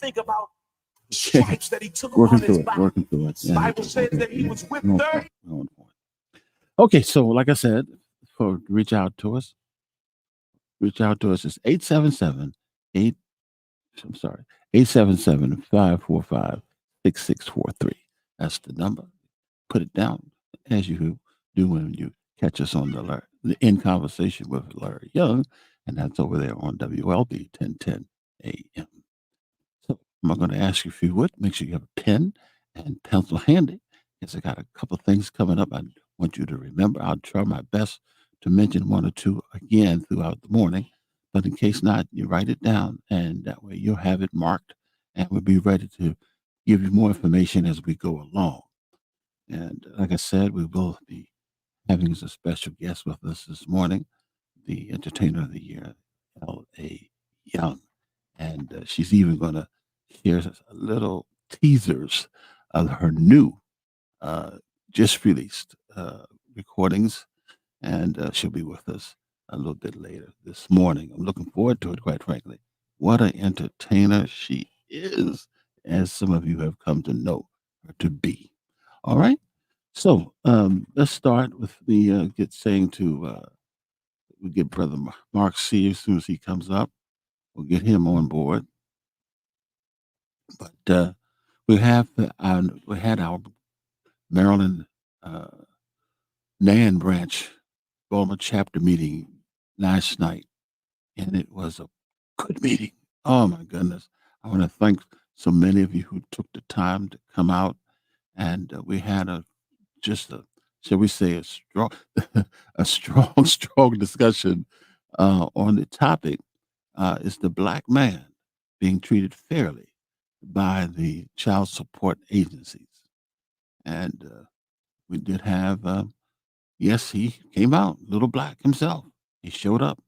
think about the stripes that he took on his back. Working through it. The Bible says that he was whipped 30. Okay, so like I said, reach out to us. Reach out to us. It's 877-545-6643. That's the number. Put it down as you do when you catch us on the In Conversation with Larry Young, and that's over there on WLB 1010 AM. So I'm going to ask you if you would make sure you have a pen and pencil handy, because I got a couple of things coming up I want you to remember. I'll try my best to mention one or two again throughout the morning, but in case not, you write it down, and that way you'll have it marked, and we'll be ready to give you more information as we go along. And like I said, we will be having as a special guest with us this morning, the Entertainer of the Year, L.A. Young. And she's even going to share little teasers of her new, just released recordings. And she'll be with us a little bit later this morning. I'm looking forward to it, quite frankly. What an entertainer she is, as some of you have come to know her to be. All right. So let's start with the we get Brother Mark C as soon as he comes up. We'll get him on board. But we had our Maryland Nan Branch Baltimore chapter meeting last night, and it was a good meeting. Oh my goodness! I want to thank so many of you who took the time to come out, and we had shall we say, a strong, strong discussion on the topic: is the black man being treated fairly by the child support agencies? And we did have, yes, he came out, little black himself. He showed up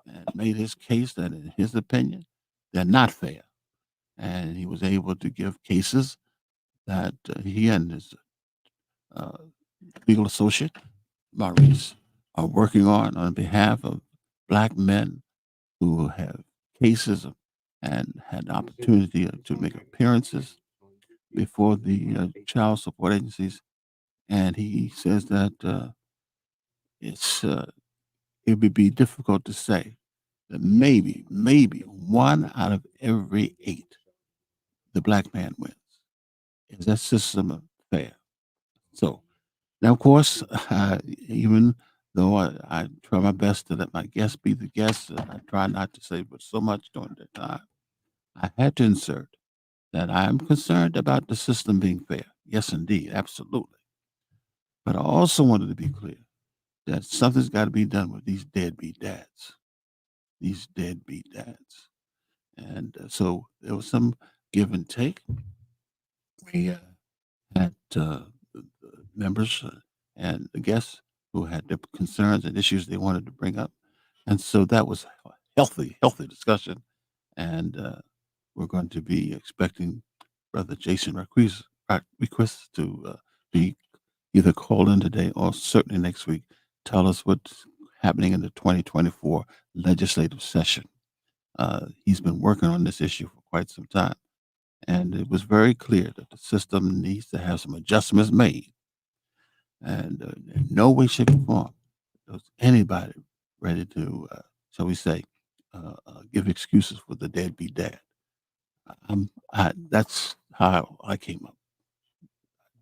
and made his case that, in his opinion, they're not fair. And he was able to give cases that he and his legal associate, Maurice, are working on behalf of black men who have cases and had the opportunity to make appearances before the child support agencies. And he says that it would be difficult to say that maybe 1 out of every 8, the black man wins. Is that system fair? So now, of course, even though I try my best to let my guests be the guests, and I try not to say but so much during that time, I had to insert that I am concerned about the system being fair. Yes, indeed, absolutely. But I also wanted to be clear that something's got to be done with these deadbeat dads. These deadbeat dads. And so there was some give and take. We had the members and the guests who had their concerns and issues they wanted to bring up. And so that was a healthy discussion. And we're going to be expecting Brother Jason Request to be either called in today or certainly next week, tell us what's happening in the 2024 legislative session. He's been working on this issue for quite some time. And it was very clear that the system needs to have some adjustments made. And in no way, shape, or form was anybody ready to, shall we say, give excuses for the deadbeat dad. That's how I came up.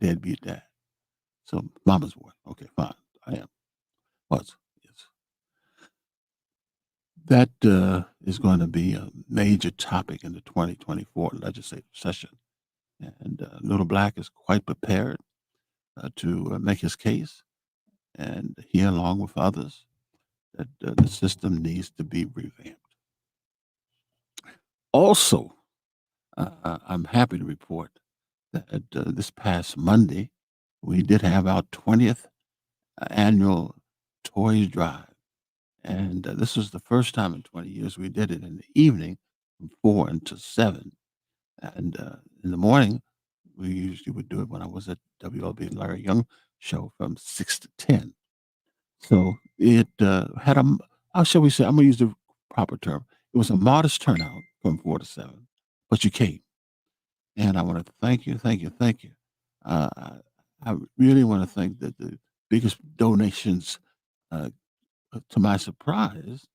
Deadbeat dad. So mama's boy. Okay, fine. I am. Was. Yes. That is going to be a major topic in the 2024 legislative session. And Little Black is quite prepared to make his case. And he, along with others, that the system needs to be revamped. Also, I'm happy to report that this past Monday, we did have our 20th annual Toys Drive. And this was the first time in 20 years we did it in the evening from 4 until 7. And in the morning, we usually would do it when I was at WLB Larry Young show from 6 to 10. So it had how shall we say, I'm going to use the proper term. It was a modest turnout from 4 to 7, but you came. And I want to thank you, thank you, thank you. I, I really want to thank the biggest donations, uh, to my surprise,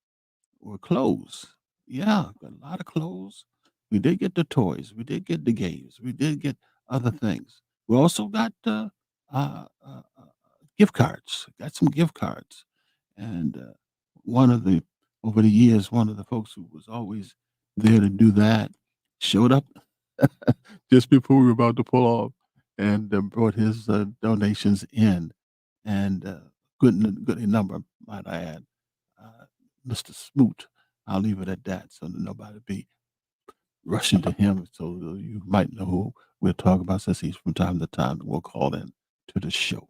were clothes. Yeah, a lot of clothes. We did get the toys. We did get the games. We did get other things. We also got uh, uh, uh, gift cards. Got some gift cards. And one of the over the years, one of the folks who was always there to do that showed up just before we were about to pull off, and brought his donations in, and good number, might I add. Uh, Mr. Smoot. I'll leave it at that, so that nobody be rushing to him. So you might know who we're talking about, since he's from time to time will call in to the show.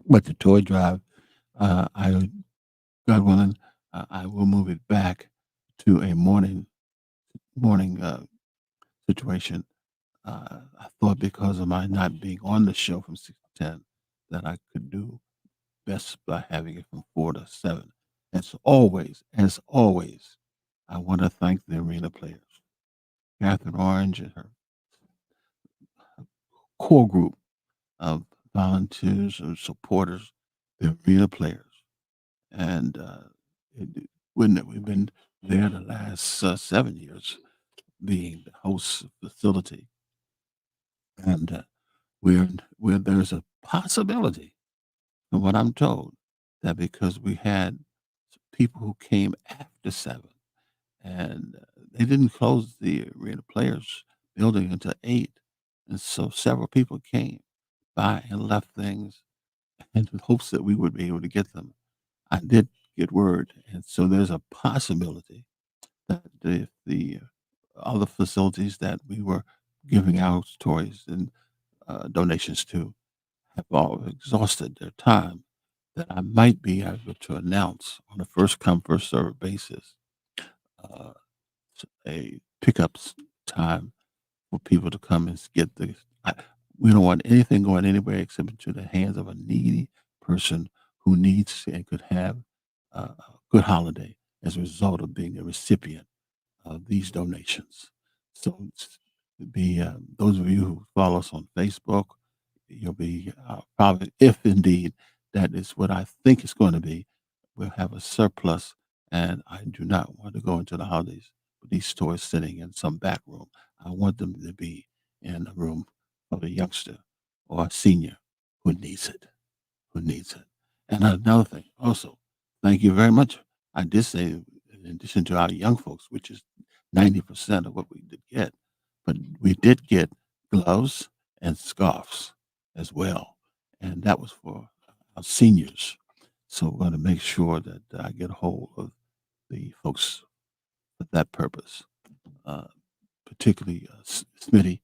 But the toy drive, I God willing, I will move it back to a morning situation. I thought, because of my not being on the show from 6 to 10, that I could do best by having it from 4 to 7. As always, I want to thank the arena players, Catherine Orange and her core group of volunteers and supporters, the arena players. And we've been there the last 7 years, being the host facility. And where there's a possibility, from what I'm told, that because we had people who came after 7, and they didn't close the arena players building until 8, and so several people came by and left things in hopes that we would be able to get them. I did get word, and so there's a possibility that the other facilities that we were giving out toys and donations to have all exhausted their time, that I might be able to announce on a first come, first served basis, uh, a pickups time for people to come and get the. I, we don't want anything going anywhere except into the hands of a needy person who needs and could have a good holiday as a result of being a recipient of these donations. So, those of you who follow us on Facebook, you'll be probably, if indeed that is what I think it's going to be, we'll have a surplus. And I do not want to go into the holidays with these stores sitting in some back room. I want them to be in a room of a youngster or a senior who needs it, who needs it. And another thing, also, thank you very much. I did say, in addition to our young folks, which is 90% of what we did get, but we did get gloves and scarves as well. And that was for our seniors. So we're going to make sure that I get a hold of the folks for that purpose, uh, particularly Smitty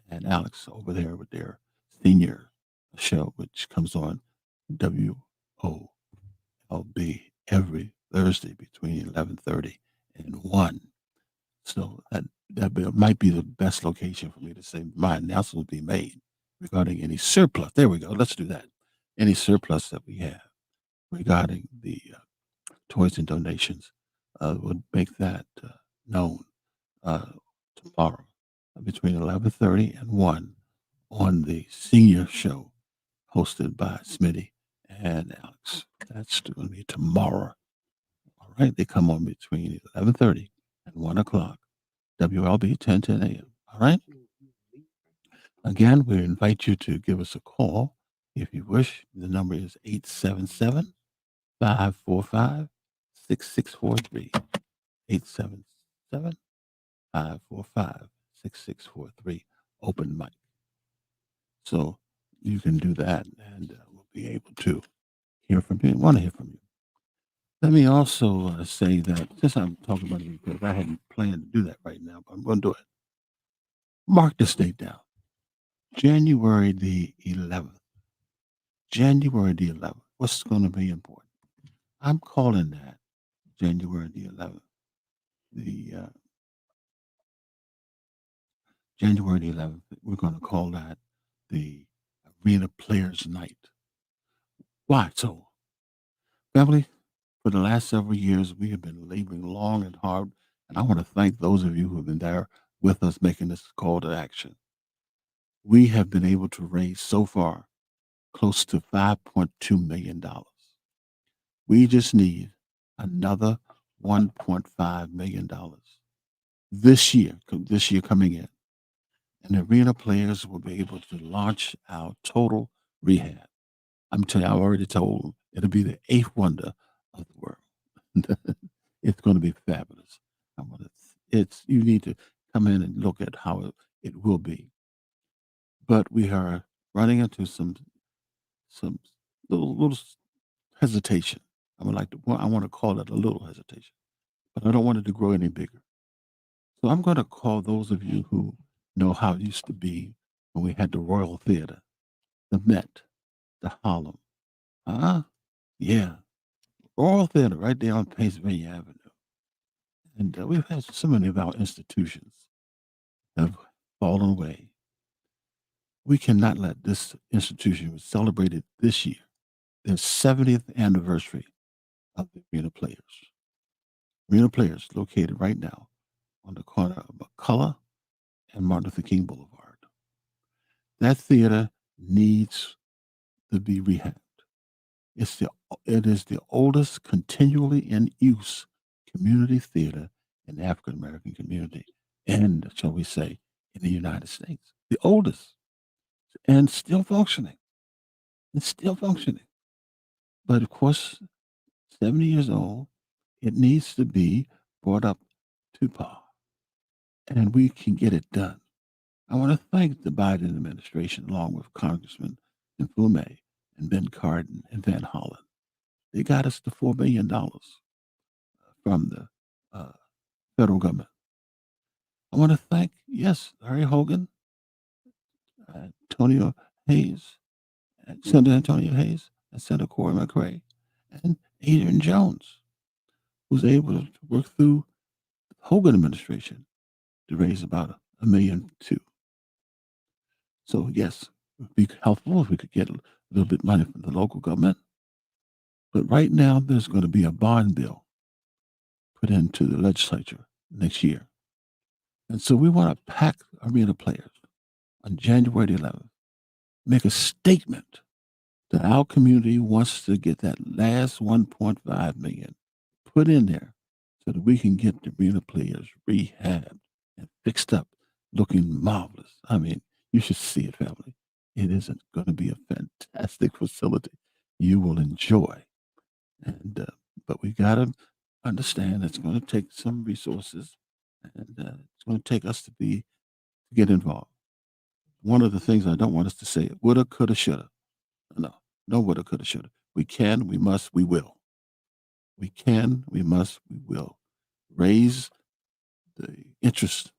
and Alex over there with their senior show, which comes on WOLB every Thursday between 11:30 and 1. So might be the best location for me to say my announcement will be made regarding any surplus. There we go. Let's do that. Any surplus that we have regarding the toys and donations, would make that known uh, tomorrow between 11:30 and 1 on the senior show hosted by Smitty and Alex. That's going to be tomorrow. All right. They come on between 11:30 and 1 o'clock. WLB 1010 a.m. All right. Again, we invite you to give us a call if you wish. The number is 877 545 6643. 877 545 6643. Open mic. So you can do that, and we'll be able to hear from you. I want to hear from you. Let me also say that, since I'm talking about it, because I hadn't planned to do that right now, but I'm going to do it. Mark this date down. January the 11th. January the 11th. What's going to be important? I'm calling that January the 11th. The January the 11th, we're going to call that the Arena Players Night. Why so? Family, for the last several years, we have been laboring long and hard, and I want to thank those of you who have been there with us making this call to action. We have been able to raise so far close to $5.2 million. We just need another $1.5 million this year coming in. And the arena players will be able to launch our total rehab. I'm telling you, I already told it'll be the eighth wonder of the world. It's going to be fabulous. You need to come in and look at how it will be. But we are running into some little hesitation. I want to call it a little hesitation, but I don't want it to grow any bigger. So I'm going to call those of you who know how it used to be when we had the Royal Theater, the Met, the Harlem. Yeah, Royal Theater right there on Pennsylvania Avenue. And we've had so many of our institutions have fallen away. We cannot let this institution be celebrated this year, their 70th anniversary of the Arena Players. Arena Players located right now on the corner of McCullough and Martin Luther King Boulevard. That theater needs to be rehabbed. It is the oldest continually in use community theater in the African American community, and shall we say, in the United States. The oldest, and still functioning. It's still functioning. But of course, 70 years old, it needs to be brought up to par, and we can get it done. I want to thank the Biden administration, along with Congressman Nfume and Ben Cardin and Van Hollen. They got us the $4 billion from the federal government. I want to thank, yes, Larry Hogan, Antonio Hayes, Senator Antonio Hayes, and Senator Corey McRae, and Adrian Jones, who's able to work through the Hogan administration to raise about $1 million too. So yes, it would be helpful if we could get a little bit of money from the local government. But right now, there's going to be a bond bill put into the legislature next year. And so we want to pack arena players on January the 11th, make a statement that our community wants to get that last 1.5 million put in there so that we can get the arena players rehabbed and fixed up, looking marvelous. I mean, you should see it, family. It is going to be a fantastic facility you will enjoy. And but we got to understand it's going to take some resources, and it's going to take us to get involved. One of the things I don't want us to say, woulda, coulda, shoulda. No woulda, coulda, shoulda. We can, we must, we will. We can, we must, we will. Raise the interest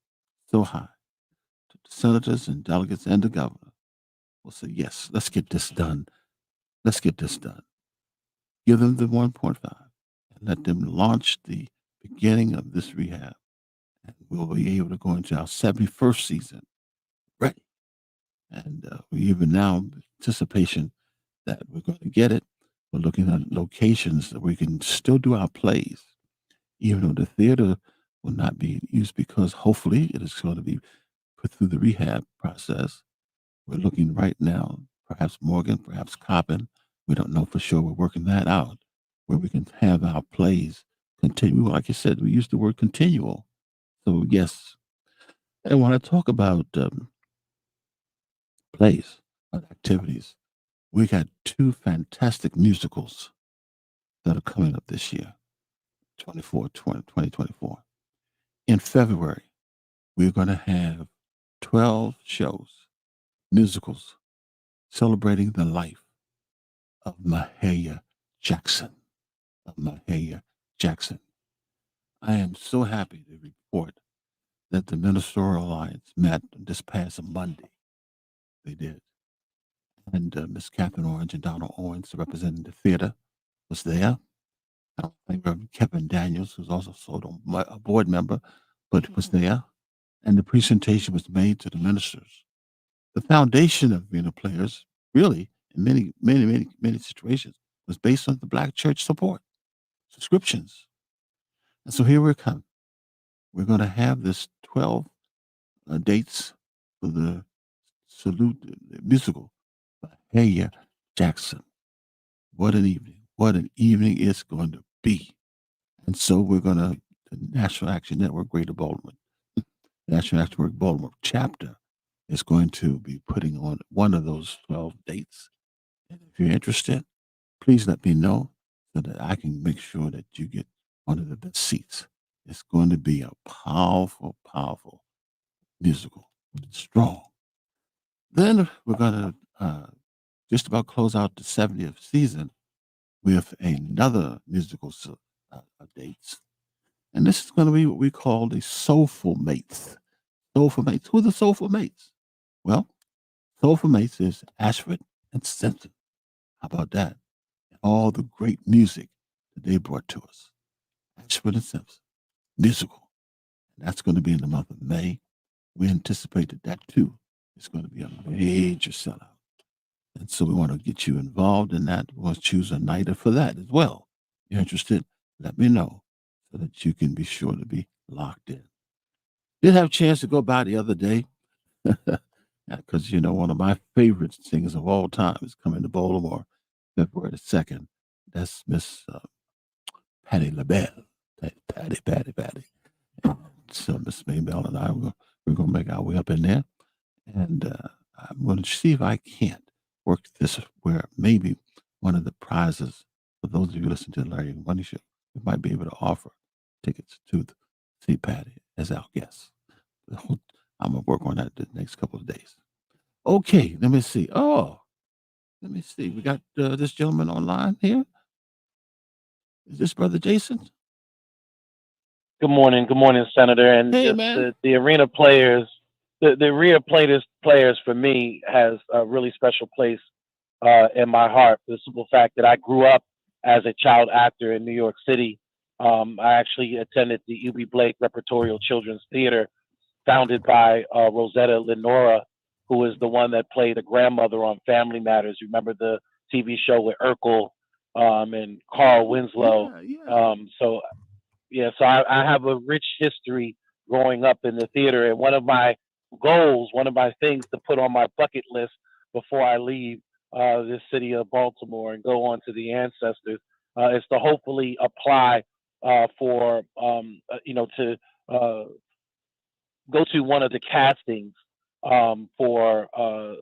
so high that the senators and delegates and the governor will say, yes, let's get this done. Let's get this done. Give them the 1.5 and let them launch the beginning of this rehab. And we'll be able to go into our 71st season ready. And we even now anticipation that we're going to get it. We're looking at locations that we can still do our plays, even though the theater will not be used because hopefully it is going to be put through the rehab process. We're looking right now, perhaps Morgan, perhaps Chopin. We don't know for sure. We're working that out where we can have our plays continue. Like you said, we used the word continual. So, yes. And when I talk about plays, activities, we got two fantastic musicals that are coming up this year, 2024. In February, we're going to have 12 shows, musicals, celebrating the life of Mahalia Jackson. I am so happy to report that the Ministerial Alliance met this past Monday. They did. And Miss Catherine Orange and Donald Owens, representing the theater, was there. I don't think Reverend Kevin Daniels, who's also a board member, but was there. And the presentation was made to the ministers. The foundation of arena players, really, in many situations, was based on the Black church support, subscriptions. And so here we come. We're going to have this 12 dates for the salute the musical by Haya Jackson. What an evening! What an evening it's going to be! And so we're going to the National Action Network Greater Baltimore, National Action Network Baltimore chapter is going to be putting on one of those 12 dates. And if you're interested, please let me know so that I can make sure that you get one of the best seats. It's going to be a powerful, powerful musical. Strong. Then we're going to just about close out the 70th season with another musical dates. And this is going to be what we call the Soulful Mates. Soulful Mates. Who are the Soulful Mates? Well, Soulful Mates is Ashford and Simpson. How about that? All the great music that they brought to us. Ashford and Simpson. Musical. And that's going to be in the month of May. We anticipate that too is going to be a major sellout. And so we want to get you involved in that. We'll choose a night for that as well. If you're interested, let me know so that you can be sure to be locked in. Did have a chance to go by the other day because, one of my favorite singers of all time is coming to Baltimore February the 2nd. That's Miss Patti LaBelle. Patti. So Miss Maybelle and I, we're going to make our way up in there. And I'm going to see if I can't work this where maybe one of the prizes, for those of you listening to the Larry and Money Show, we might be able to offer tickets to see Patty as our guest. I'm going to work on that the next couple of days. Okay, let me see. Let me see. We got this gentleman online here. Is this Brother Jason? Good morning, Senator. And Hey, just man. the arena players, the arena players for me has a really special place in my heart. For the simple fact that I grew up as a child actor in New York City. I actually attended the U.B. Blake Repertorial Children's Theater, founded by Rosetta Lenora, who is the one that played a grandmother on Family Matters. You remember the TV show with Urkel and Carl Winslow? Yeah. So I have a rich history growing up in the theater, and one of my goals, one of my things to put on my bucket list before I leave this city of Baltimore and go on to the ancestors is to hopefully apply for to go to one of the castings for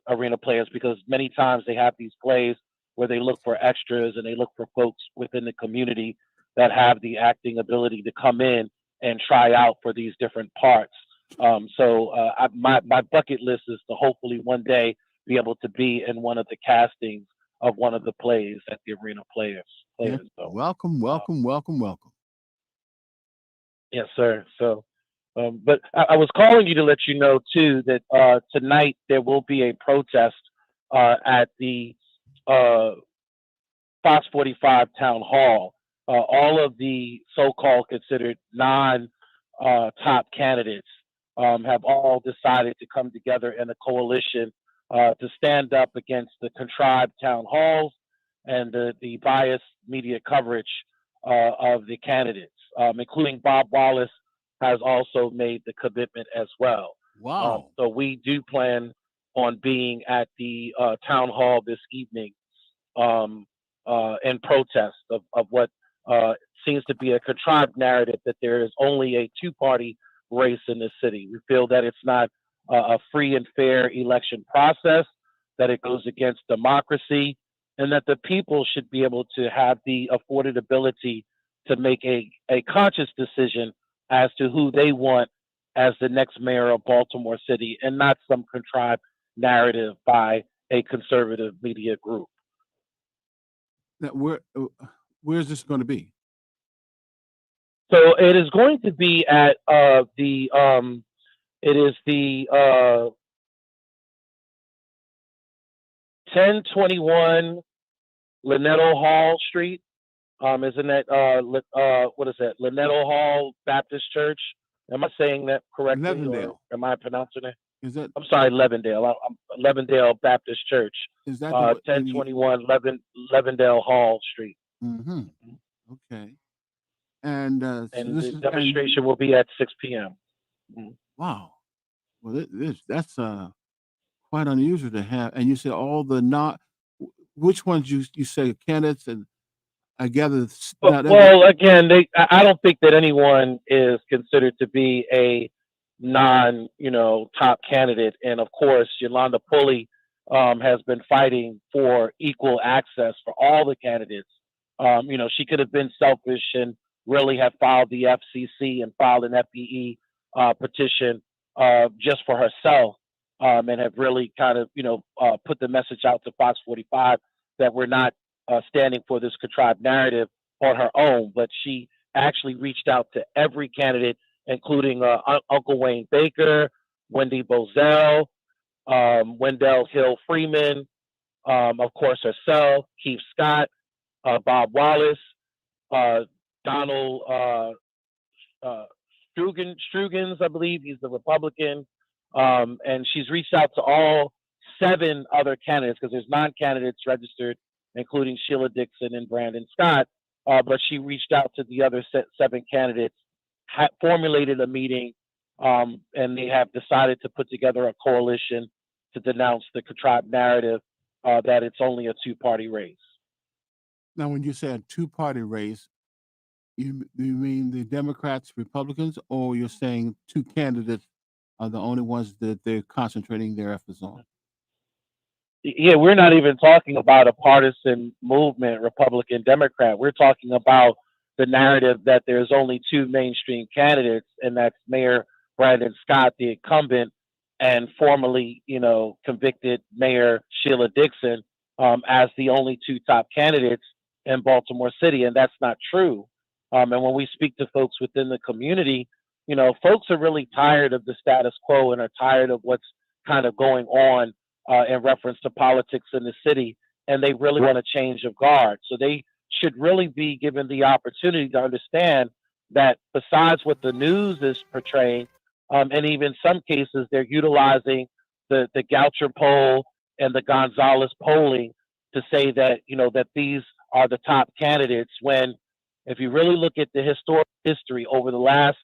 arena players, because many times they have these plays where they look for extras and they look for folks within the community that have the acting ability to come in and try out for these different parts. My bucket list is to hopefully one day be able to be in one of the castings of one of the plays at the arena players. Yeah. So, Welcome. yes, sir. So, but I was calling you to let you know too that tonight there will be a protest at the Fox 45 Town Hall. All of the so-called considered non-top candidates have all decided to come together in a coalition to stand up against the contrived town halls and the biased media coverage of the candidates, including Bob Wallace has also made the commitment as well. Wow. So we do plan on being at the town hall this evening in protest of what seems to be a contrived narrative that there is only a two-party race in the city. We feel that it's not a free and fair election process, that it goes against democracy, and that the people should be able to have the afforded ability to make a conscious decision as to who they want as the next mayor of Baltimore City, and not some contrived narrative by a conservative media group. Now, where's this going to be? So it is going to be at the 1021 Lynetto Hall Street. Isn't that what is that? Lynetto Hall Baptist Church. Am I saying that correctly? Levendale. Or am I pronouncing it? Is that? I'm sorry, Levendale. Levendale Baptist Church. Is that 1021 Levendale Hall Street? Mm-hmm. Okay. And the demonstration will be at 6 p.m. Wow. Well, that's quite unusual to have. And you said all the not. Which ones you say candidates? And I gather now Well, again, I don't think that anyone is considered to be a non, top candidate. And of course, Yolanda Pulley has been fighting for equal access for all the candidates. She could have been selfish and really have filed the FCC and filed an FPE petition just for herself, and have really kind of, put the message out to Fox 45 that we're not standing for this contrived narrative on her own, but she actually reached out to every candidate, including Uncle Wayne Baker, Wendy Bozell, Wendell Hill Freeman, of course herself, Keith Scott, Bob Wallace, Donald Strugans, I believe he's the Republican, and she's reached out to all 7 other candidates because there's 9 candidates registered, including Sheila Dixon and Brandon Scott. But she reached out to the other 7 candidates, formulated a meeting, and they have decided to put together a coalition to denounce the contrived narrative that it's only a 2-party race. Now, when you say a 2-party race, you mean the Democrats, Republicans, or you're saying 2 candidates are the only ones that they're concentrating their efforts on? Yeah, we're not even talking about a partisan movement, Republican, Democrat. We're talking about the narrative that there's only 2 mainstream candidates, and that's Mayor Brandon Scott, the incumbent, and formerly, convicted Mayor Sheila Dixon as the only 2 top candidates in Baltimore City, and that's not true. And when we speak to folks within the community, folks are really tired of the status quo and are tired of what's kind of going on in reference to politics in the city, and they really want a change of guard. So they should really be given the opportunity to understand that besides what the news is portraying, and even some cases they're utilizing the Goucher poll and the Gonzalez polling to say that, that these are the top candidates, when if you really look at the history over the last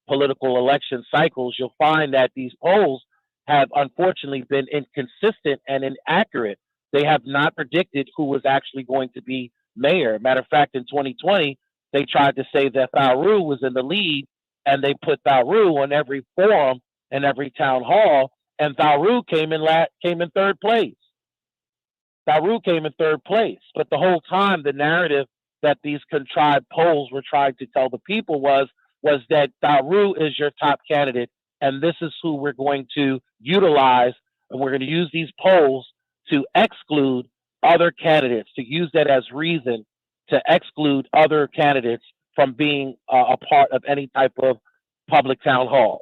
political election cycles, you'll find that these polls have unfortunately been inconsistent and inaccurate. They have not predicted who was actually going to be mayor. Matter of fact, in 2020, they tried to say that Tharu was in the lead, and they put Tharu on every forum and every town hall, and Tharu came in 3rd place. Tharu came in 3rd place. But the whole time, the narrative that these contrived polls were trying to tell the people was that Tharu is your top candidate, and this is who we're going to utilize, and we're going to use these polls to exclude other candidates, to use that as reason to exclude other candidates from being a part of any type of public town hall.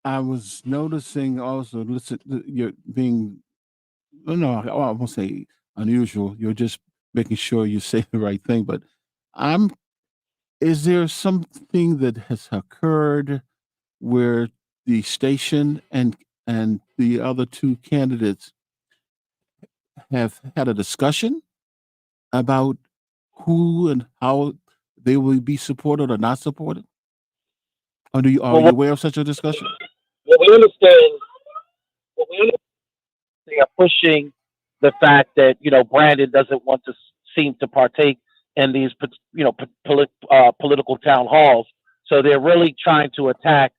I was noticing also, you're being, I won't say unusual. You're just making sure you say the right thing. But is there something that has occurred where the station and the other 2 candidates have had a discussion about who and how they will be supported or not supported? Or are you aware of such a discussion? What we understand, they are pushing the fact that Brandon doesn't want to seem to partake in these political town halls. So they're really trying to attack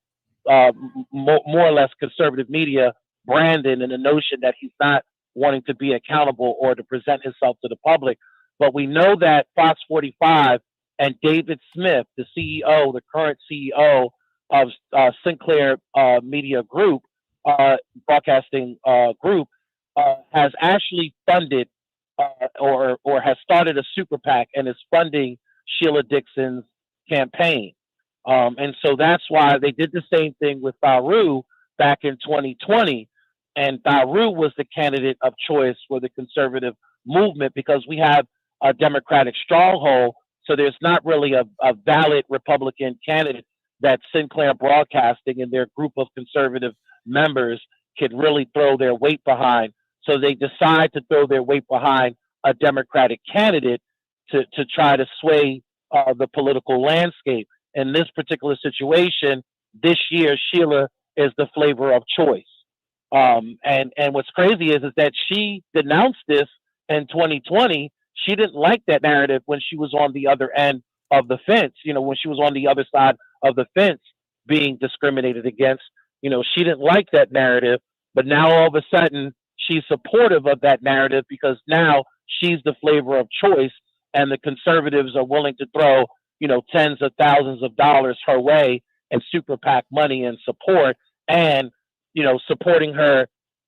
more or less conservative media, Brandon, and the notion that he's not wanting to be accountable or to present himself to the public. But we know that Fox 45 and David Smith, the CEO, the current CEO of Sinclair Media Group, broadcasting group, has actually funded or has started a super PAC and is funding Sheila Dixon's campaign. And so that's why they did the same thing with Tharu back in 2020. And Tharu was the candidate of choice for the conservative movement because we have a Democratic stronghold. So there's not really a valid Republican candidate that Sinclair Broadcasting and their group of conservative members could really throw their weight behind. So they decide to throw their weight behind a Democratic candidate to try to sway the political landscape. In this particular situation, this year Sheila is the flavor of choice. And what's crazy is that she denounced this in 2020. She didn't like that narrative when she was on the other end of the fence. When she was on the other side of the fence being discriminated against. She didn't like that narrative, but now all of a sudden she's supportive of that narrative because now she's the flavor of choice, and the conservatives are willing to throw tens of thousands of dollars her way and super PAC money and support, and supporting her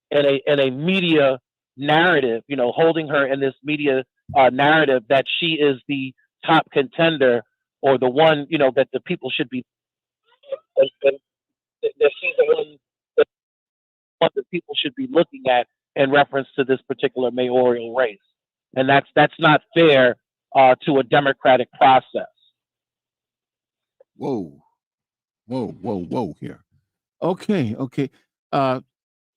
in a media narrative, holding her in this media narrative that she is the top contender or the one that the people should be, and that she's the one that people should be looking at in reference to this particular mayoral race, and that's not fair to a democratic process. Whoa, whoa here. Okay. I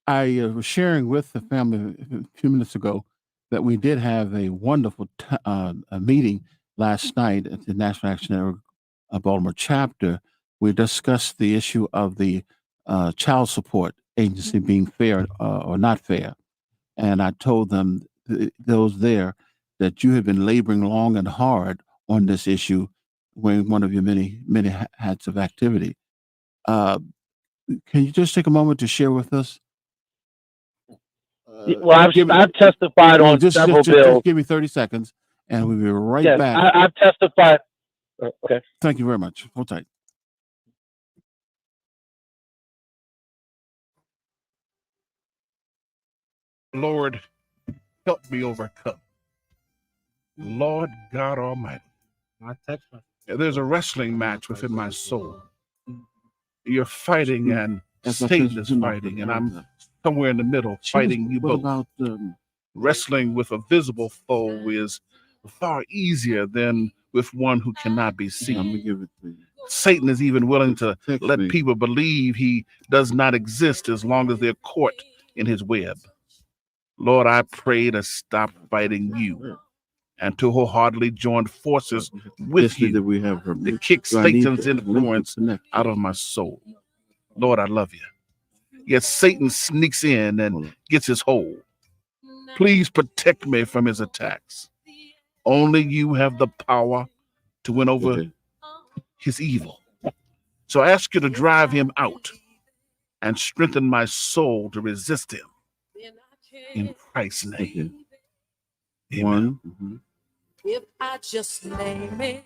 was sharing with the family a few minutes ago that we did have a wonderful a meeting last night at the National Action Network Baltimore chapter. We discussed the issue of the child support agency being fair or not fair. And I told them, those there, that you have been laboring long and hard on this issue, wearing one of your many hats of activity. Can you just take a moment to share with us? Well, I've testified on several bills. Just give me 30 seconds, and we'll be right back. I've testified. Okay. Thank you very much. Hold tight. Lord, help me overcome. Lord God Almighty. There's a wrestling match within my soul. You're fighting, and Satan is fighting, and I'm somewhere in the middle, fighting you both. Wrestling with a visible foe is far easier than with one who cannot be seen. Satan is even willing to let people believe he does not exist as long as they're caught in his web. Lord, I pray to stop fighting you and to wholeheartedly join forces with you to kick Satan's influence out of my soul. Lord, I love you. Yet Satan sneaks in and gets his hold. Please protect me from his attacks. Only you have the power to win over his evil. So I ask you to drive him out and strengthen my soul to resist him. In Christ's name. Amen. If I just name it,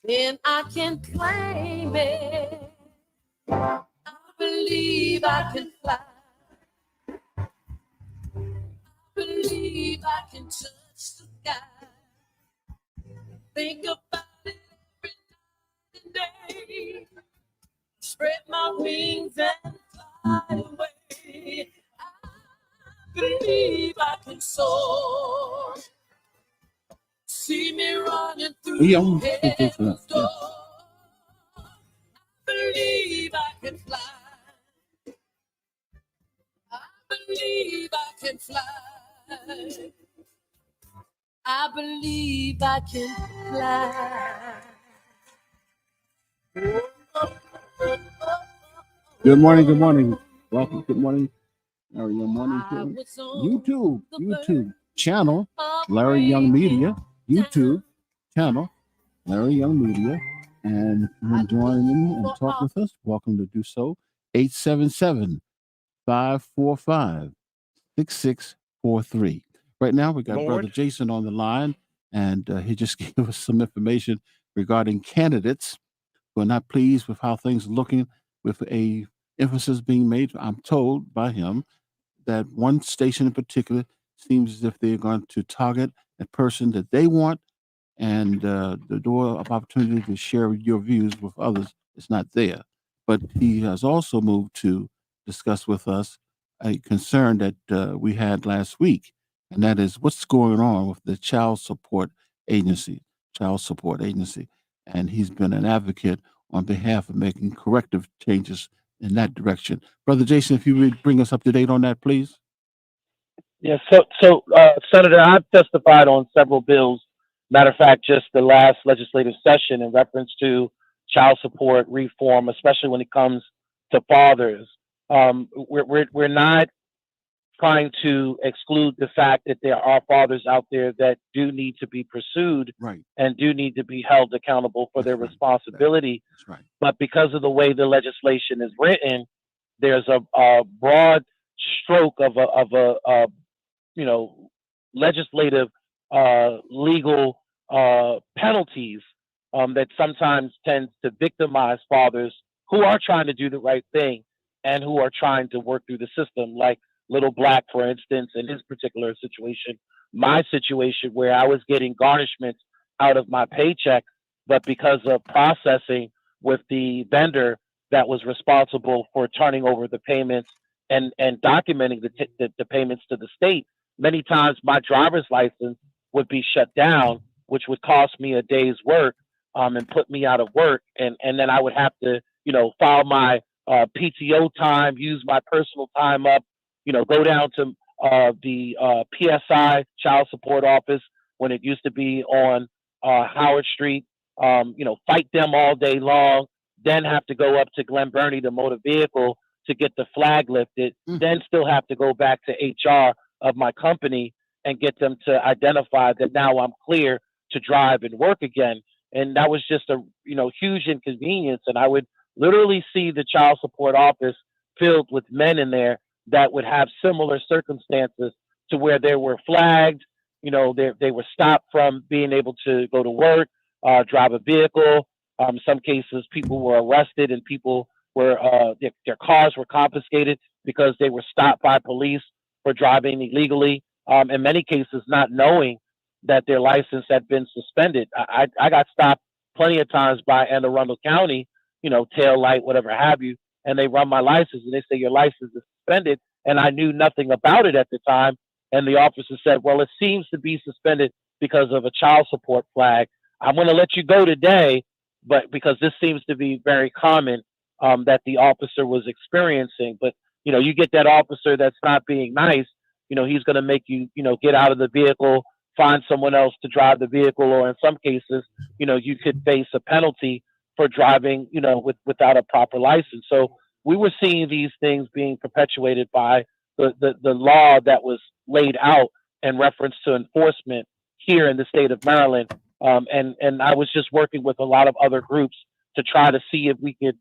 then I can claim it. I believe I can fly. I believe I can touch the sky. Think about it every night and day. Spread my wings and fly away. I believe I can soar. See me running through heaven's door. I believe I can fly. I believe I can fly. I believe I can fly. Good morning. Welcome. Good morning. Larry Young Morning YouTube channel, Larry Young Media. YouTube channel, Larry Young Media. And if you want to join in and talk with us, welcome to do so. 877-545-6643. Right now, we got Brother Jason on the line, and he just gave us some information regarding candidates who are not pleased with how things are looking, with a emphasis being made, I'm told by him, that one station in particular seems as if they're going to target a person that they want, and the door of opportunity to share your views with others is not there. But he has also moved to discuss with us a concern that we had last week, and that is what's going on with the child support agency. And he's been an advocate on behalf of making corrective changes in that direction. Brother Jason, if you would bring us up to date on that, please. Yes, so Senator, I've testified on several bills. Matter of fact, just the last legislative session in reference to child support reform, especially when it comes to fathers. We're not trying to exclude the fact that there are fathers out there that do need to be pursued Right. and do need to be held accountable for That's their right. responsibility. That's right. But because of the way the legislation is written, there's a broad stroke of a you know, legislative legal penalties that sometimes tends to victimize fathers who are trying to do the right thing and who are trying to work through the system, like Little Black, for instance, in his particular situation. My situation, where I was getting garnishments out of my paycheck, but because of processing with the vendor that was responsible for turning over the payments and documenting the payments to the state, many times my driver's license would be shut down, which would cost me a day's work and put me out of work. And then I would have to, file my PTO time, use my personal time up, go down to the PSI child support office when it used to be on Howard Street, fight them all day long, then have to go up to Glen Burnie, the motor vehicle, to get the flag lifted, then still have to go back to HR of my company and get them to identify that now I'm clear to drive and work again. And that was just a huge inconvenience. And I would literally see the child support office filled with men in there that would have similar circumstances to where they were flagged, they were stopped from being able to go to work, drive a vehicle. In some cases, people were arrested and people were their cars were confiscated because they were stopped by police for driving illegally. In many cases, not knowing that their license had been suspended. I got stopped plenty of times by Anne Arundel County, tail light, whatever have you, and they run my license and they say your license is suspended, and I knew nothing about it at the time. And the officer said, well, it seems to be suspended because of a child support flag. I'm going to let you go today, but because this seems to be very common that the officer was experiencing. But you get that officer that's not being nice, he's going to make you, get out of the vehicle, find someone else to drive the vehicle, or in some cases, you could face a penalty for driving, without a proper license. So we were seeing these things being perpetuated by the law that was laid out in reference to enforcement here in the state of Maryland. And I was just working with a lot of other groups to try to see if we could,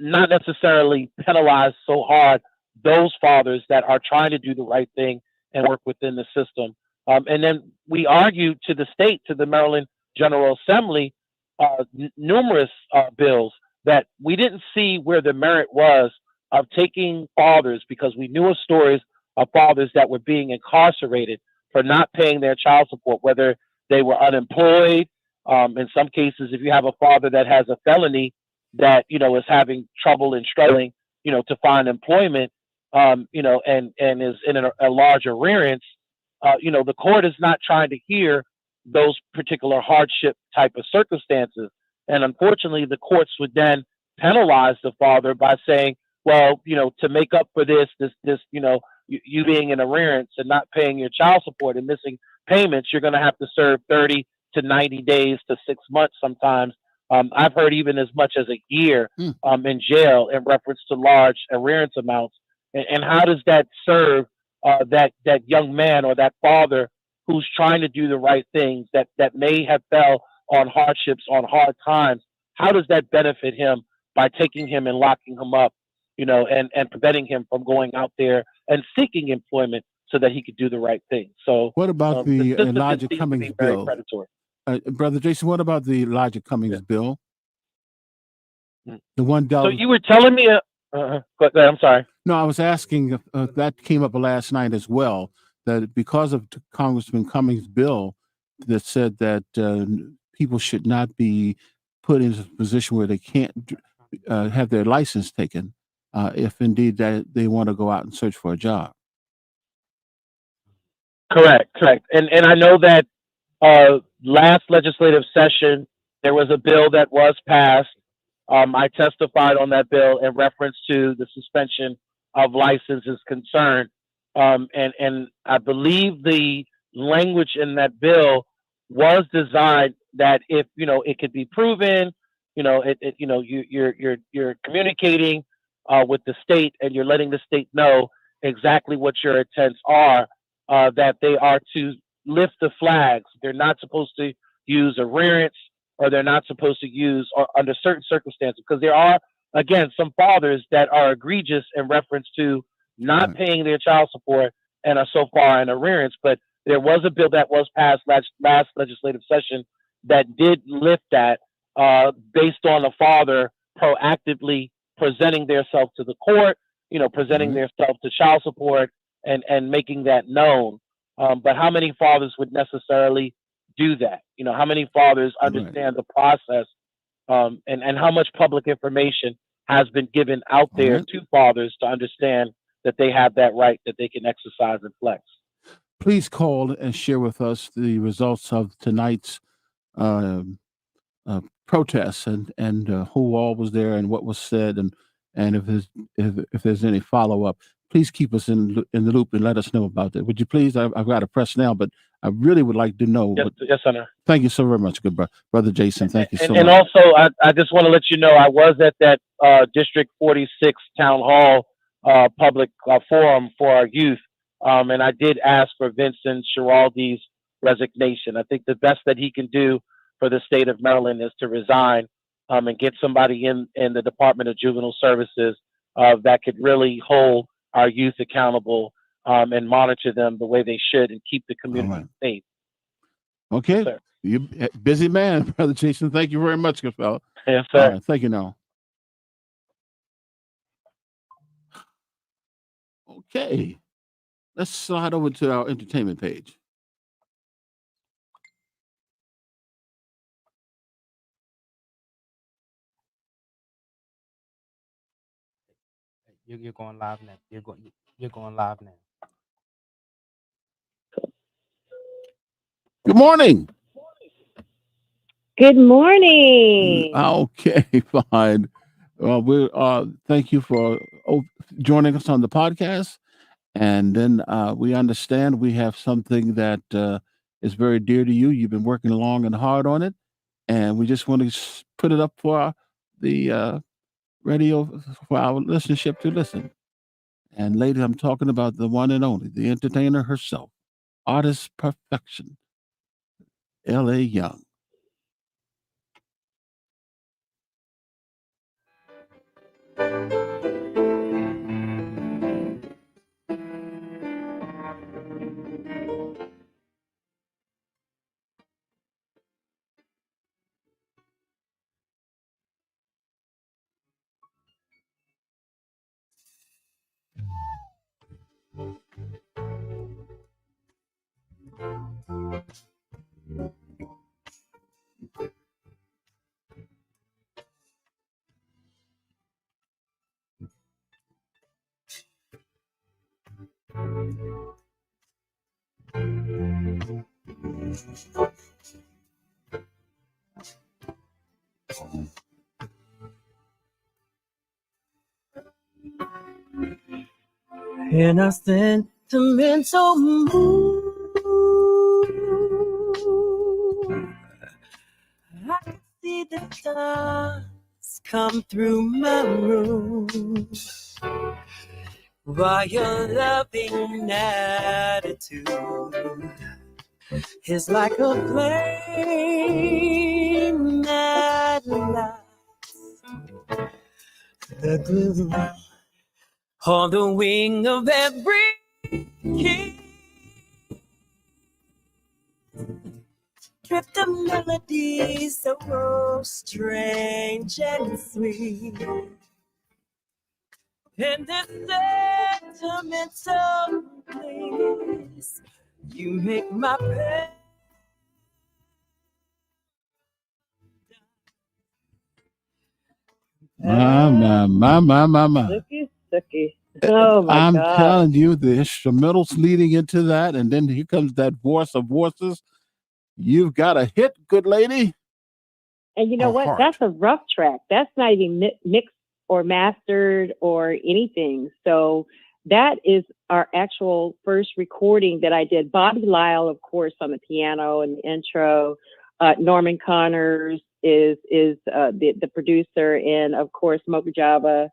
not necessarily penalize so hard those fathers that are trying to do the right thing and work within the system. And then we argued to the state, to the Maryland General Assembly, numerous bills that we didn't see where the merit was of taking fathers, because we knew of stories of fathers that were being incarcerated for not paying their child support, whether they were unemployed. In some cases, if you have a father that has a felony that, is having trouble and struggling, to find employment, and is in a large arrearance, the court is not trying to hear those particular hardship type of circumstances. And unfortunately, the courts would then penalize the father by saying, well, to make up for this, you being in arrearance and not paying your child support and missing payments, you're going to have to serve 30 to 90 days to 6 months sometimes. I've heard even as much as a year in jail in reference to large arrearance amounts. And how does that serve that young man or that father who's trying to do the right things, that may have fell on hardships, on hard times? How does that benefit him by taking him and locking him up, and preventing him from going out there and seeking employment so that he could do the right thing? So what about the Elijah Cummings bill? Brother Jason, what about the Elijah Cummings bill? The one So you were telling me, go ahead, I'm sorry. No, I was asking if that came up last night as well, that because of Congressman Cummings' bill that said that people should not be put in a position where they can't have their license taken if indeed that they want to go out and search for a job. Correct. And I know that last legislative session, there was a bill that was passed. I testified on that bill in reference to the suspension of licenses concerned. And I believe the language in that bill was designed that if, it could be proven you're communicating with the state, and you're letting the state know exactly what your intents are, that they are to lift the flags. They're not supposed to use arrearance, or they're not supposed to use, or under certain circumstances, because there are, again, some fathers that are egregious in reference to not paying their child support and are so far in arrearance. But there was a bill that was passed last legislative session that did lift that, based on the father proactively presenting themselves to the court, presenting themselves to child support, and making that known. But how many fathers would necessarily do that? How many fathers understand the process, and how much public information has been given out there to fathers to understand that they have that right that they can exercise and flex. Please call and share with us the results of tonight's protests, and who all was there and what was said, and if there's any follow up. Please keep us in the loop and let us know about that. Would you please? I've got to press now, but I really would like to know. Yes, Senator. Thank you so very much, good brother Jason. Thank you so much. And also, I just want to let you know, I was at that District 46 Town Hall public forum for our youth, and I did ask for Vincent Schiraldi's resignation. I think the best that he can do for the state of Maryland is to resign, and get somebody in the Department of Juvenile Services that could really hold our youth accountable, and monitor them the way they should, and keep the community safe. Okay. Yes, You busy man, brother Jason. Thank you very much, good fellow. yes, sir. All right, thank you now. Okay. Let's slide over to our entertainment page. You're going live now. You're going live now. Good morning. Good morning. Okay, fine. Well, we thank you for joining us on the podcast, and then we understand we have something that is very dear to you. You've been working long and hard on it, and we just want to put it up for the radio, for our listenership to listen. And ladies, I'm talking about the one and only, the entertainer herself, artist perfection, L.A. Young. In a sentimental mood, I can see the stars come through my room, while your loving attitude is like a flame that lights the gloom on the wing of every king. Drift a melody so strange and sweet, in this sentimental place, you make my pain. My. Sucky. Oh my I'm God. telling you, the instrumentals leading into that, and then here comes that voice of voices. You've got a hit, good lady. And you know Oh, what? heart. That's a rough track. That's not even mixed or mastered or anything. So that is our actual first recording that I did. Bobby Lyle, of course, on the piano and the intro, Norman Connors, the producer, and of course Mocha Java,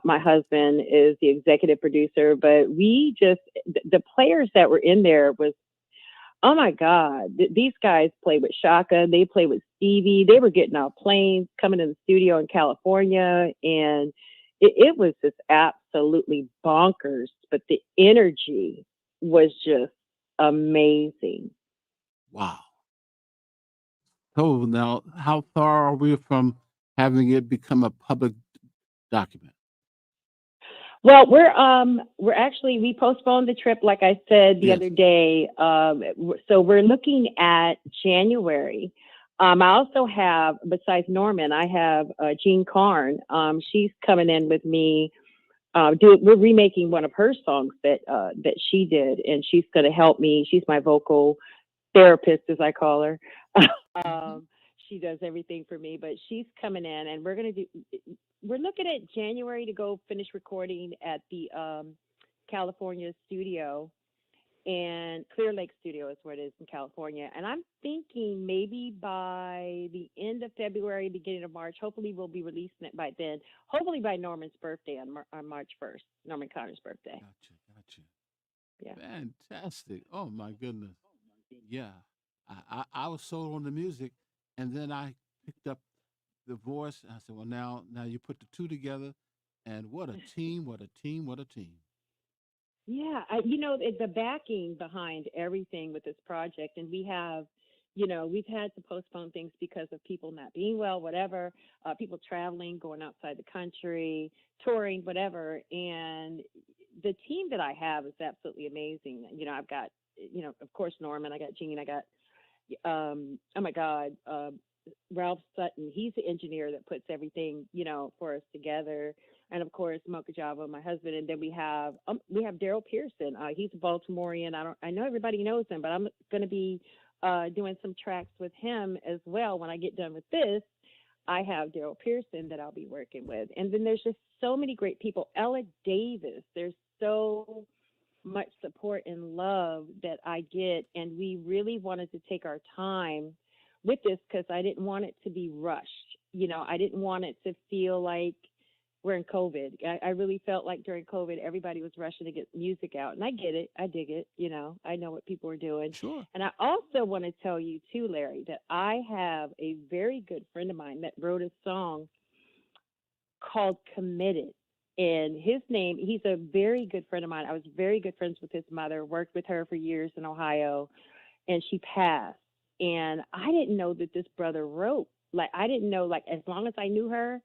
my husband, is the executive producer. But the players that were in there was, oh my God, these guys play with Shaka, they play with Stevie, they were getting off planes, coming to the studio in California, and it was just absolutely bonkers. But the energy was just amazing. Wow. So now, how far are we from having it become a public document? Well, we postponed the trip, like I said the Yes. other day. So we're looking at January. I also have, besides Norman, I have Jean Carn. She's coming in with me. We're remaking one of her songs that she did, and she's going to help me. She's my vocal therapist, as I call her. She does everything for me, but she's coming in, and we're looking at January to go finish recording at the California studio, and Clear Lake Studio is where it is in California. And I'm thinking maybe by the end of February, beginning of March, hopefully we'll be releasing it by then. Hopefully by Norman's birthday on March 1st, Norman Connor's birthday. Gotcha. Yeah. Fantastic. Oh my goodness. Yeah. I was sold on the music, and then I picked up the voice. And I said, well, now you put the two together, and what a team, what a team, what a team. Yeah, the backing behind everything with this project, and we've had to postpone things because of people not being well, whatever, people traveling, going outside the country, touring, whatever. And the team that I have is absolutely amazing. I've got, of course, Norman, I got Jean, I got, oh my God, Ralph Sutton. He's the engineer that puts everything, for us together. And of course, Mocha Java, my husband. And then we have Daryl Pearson. He's a Baltimorean. I know everybody knows him, but I'm going to be doing some tracks with him as well. When I get done with this, I have Daryl Pearson that I'll be working with. And then there's just so many great people. Ella Davis. There's so much support and love that I get. And we really wanted to take our time with this because I didn't want it to be rushed. I didn't want it to feel like we're in COVID. I really felt like during COVID, everybody was rushing to get music out. And I get it. I dig it. I know what people are doing. Sure. And I also want to tell you too, Larry, that I have a very good friend of mine that wrote a song called Committed. And his name, he's a very good friend of mine. I was very good friends with his mother, worked with her for years in Ohio, and she passed. And I didn't know that this brother wrote. I didn't know, as long as I knew her,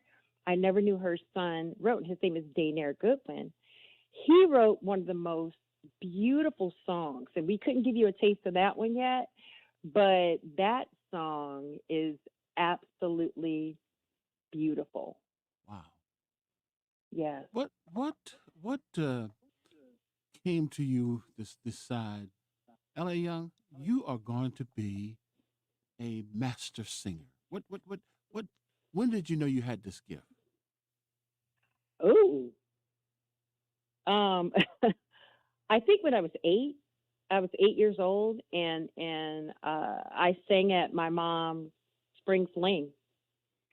I never knew her son wrote. His name is Danair Goodwin. He wrote one of the most beautiful songs, and we couldn't give you a taste of that one yet, but that song is absolutely beautiful. Wow. Yes. What came to you this side? L.A. Young, you are going to be a master singer. What when did you know you had this gift? Oh. I think when I was 8 years old, and I sang at my mom's spring fling.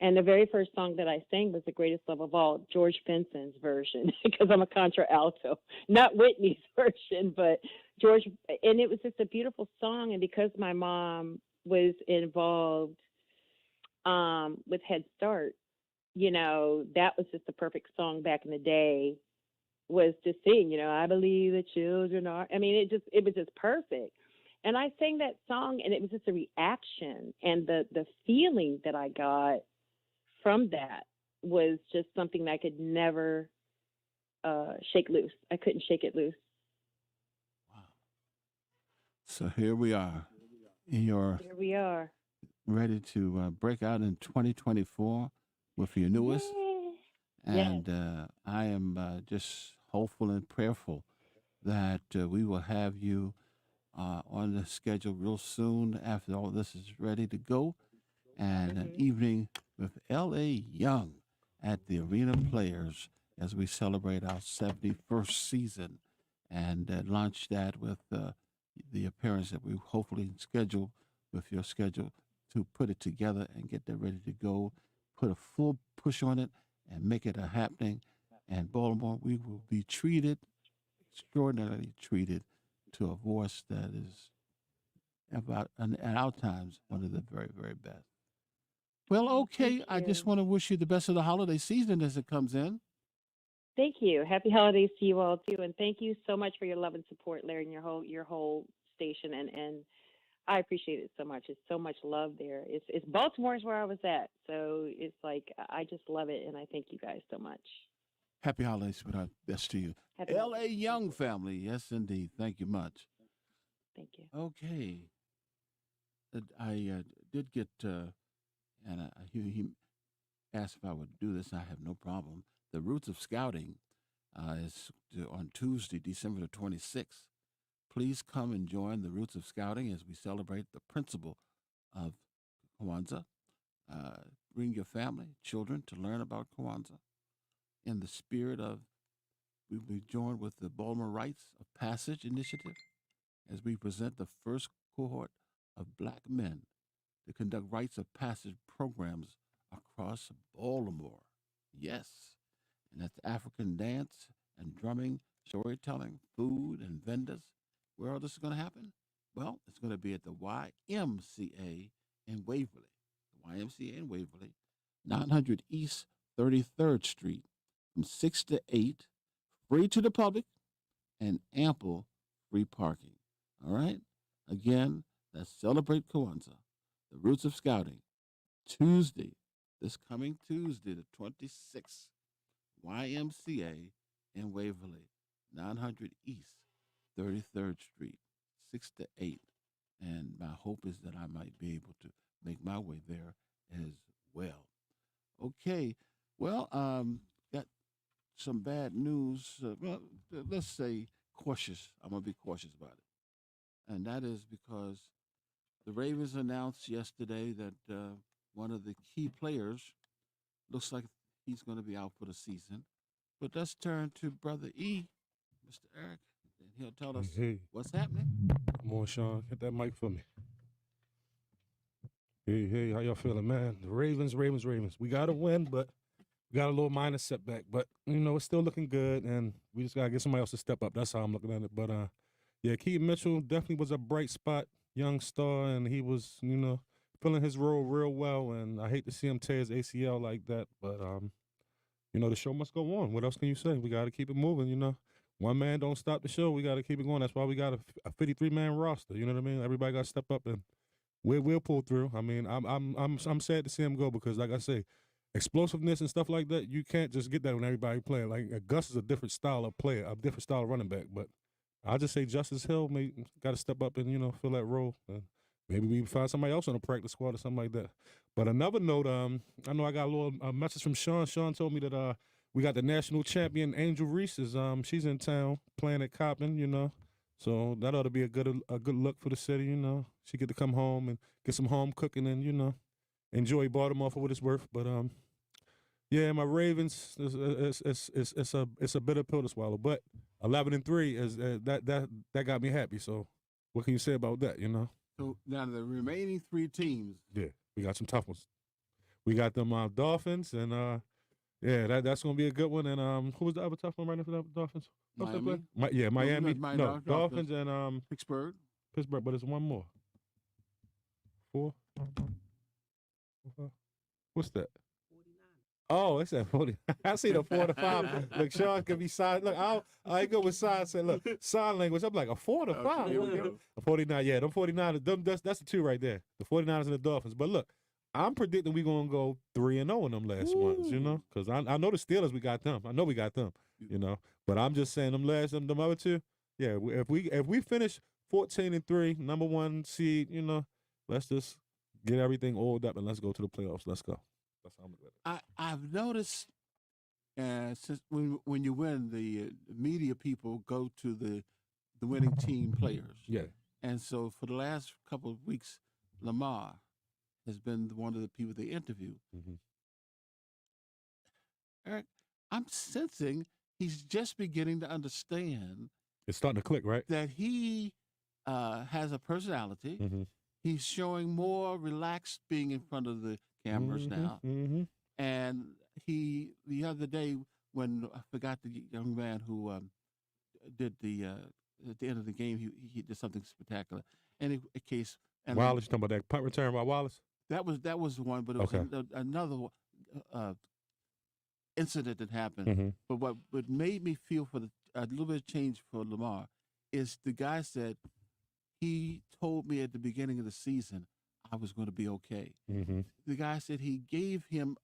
And the very first song that I sang was The Greatest Love of All, George Benson's version, because I'm a contra alto, not Whitney's version, but George. And it was just a beautiful song. And because my mom was involved with Head Start, that was just the perfect song back in the day, was to sing, I believe the children are, it was just perfect. And I sang that song, and it was just a reaction, and the feeling that I got from that was just something that I could never shake loose. I couldn't shake it loose. Wow. So here we are. Here we are. Ready to break out in 2024 with your newest. Yeah. And I am just hopeful and prayerful that we will have you on the schedule real soon after all this is ready to go. And an evening with L.A. Young at the Arena Players as we celebrate our 71st season, and launch that with the appearance that we hopefully schedule with your schedule to put it together and get that ready to go, put a full push on it and make it a happening. And Baltimore, we will be treated, extraordinarily treated, to a voice that is about, at our times, one of the very, very best. Well, okay. Thank I just you. want to wish you the best of the holiday season as it comes in. Thank you. Happy holidays to you all too, and thank you so much for your love and support, Larry, and your whole station. And I appreciate it so much. It's so much love there. It's Baltimore's where I was at, so it's like I just love it, and I thank you guys so much. Happy holidays, sweetheart. Best to you. Happy L.A. holidays. Young family. Yes, indeed. Thank you much. Thank you. Okay. I did get, and he asked if I would do this. I have no problem. The Roots of Scouting is on Tuesday, December the 26th. Please come and join the Roots of Scouting as we celebrate the principle of Kwanzaa. Bring your family, children to learn about Kwanzaa. In the spirit of, we will be joined with the Baltimore Rites of Passage Initiative as we present the first cohort of Black men to conduct rites of passage programs across Baltimore. Yes. And that's African dance and drumming, storytelling, food, and vendors. Where all this is going to happen? Well, it's going to be at the YMCA in Waverly. The YMCA in Waverly, 900 East 33rd Street, from 6 to 8, free to the public, and ample free parking. All right? Again, let's celebrate Kwanzaa, the Roots of Scouting, Tuesday, this coming Tuesday, the 26th, YMCA in Waverly, 900 East 33rd Street, 6 to 8. And my hope is that I might be able to make my way there as well. Okay. Well, got some bad news. Well, let's say cautious. I'm going to be cautious about it. And that is because the Ravens announced yesterday that one of the key players looks like he's going to be out for the season. But let's turn to Brother E, Mr. Eric, and he'll tell us what's happening. Come on, Sean. Hit that mic for me. Hey, how y'all feeling, man? The Ravens. We got to win, but we got a little minor setback. But, it's still looking good, and we just got to get somebody else to step up. That's how I'm looking at it. But, yeah, Keaton Mitchell definitely was a bright spot, young star, and he was, filling his role real well. And I hate to see him tear his ACL like that, but, the show must go on. What else can you say? We got to keep it moving, One man don't stop the show. We got to keep it going. That's why we got a 53-man roster. You know what I mean? Everybody got to step up, and we'll pull through. I mean, I'm sad to see him go because, like I say, explosiveness and stuff like that, you can't just get that when everybody playing. Like Gus is a different style of player, a different style of running back. But I'll just say Justice Hill got to step up and fill that role. Maybe we find somebody else on the practice squad or something like that. But another note, I know I got a message from Sean. Sean told me that we got the national champion Angel Reese she's in town playing at Coppin, So that ought to be a good look for the city, She get to come home and get some home cooking and enjoy Baltimore for what it's worth. But yeah, my Ravens it's a bitter pill to swallow. But 11-3 is that got me happy. So what can you say about that? So now the remaining three teams. Yeah, we got some tough ones. We got them Dolphins and yeah, that's gonna be a good one. And who was the other tough one right now for the Dolphins? Miami. Miami. No, Dolphins Dolphins and Pittsburgh. But it's one more. 4. What's that? 49. Oh, it's at 40. I see the 4 to 5. Look, Sean could be sign. Look, I go with sign. Say, look, sign language. I'm like a 4 to 5. Here we go. A 49. Yeah, them 49. That's the two right there. The 49ers and the Dolphins. But look, I'm predicting we're gonna go 3-0 in them last ones. Because I know the Steelers. We got them. I know we got them. But I'm just saying them other two. Yeah, if we finish 14-3, number 1 seed, let's just get everything oiled up and let's go to the playoffs. Let's go. That's how I'm looking at it. I've noticed since when you win, the media people go to the winning team players. Yeah. And so for the last couple of weeks, Lamar has been one of the people they interview. Mm-hmm. Eric, I'm sensing he's just beginning to understand. It's starting to click, right? That he has a personality. Mm-hmm. he's showing more relaxed being in front of the cameras now. Mm-hmm. And the other day when I forgot the young man who did the at the end of the game, he did something spectacular. Any case, and Wallace, you talking about that punt return by Wallace? that was one, but it was Okay. another incident that happened. Mm-hmm. But what made me feel for a little bit of change for Lamar is the guy said he told me at the beginning of the season I was going to be okay. Mm-hmm. The guy said he gave him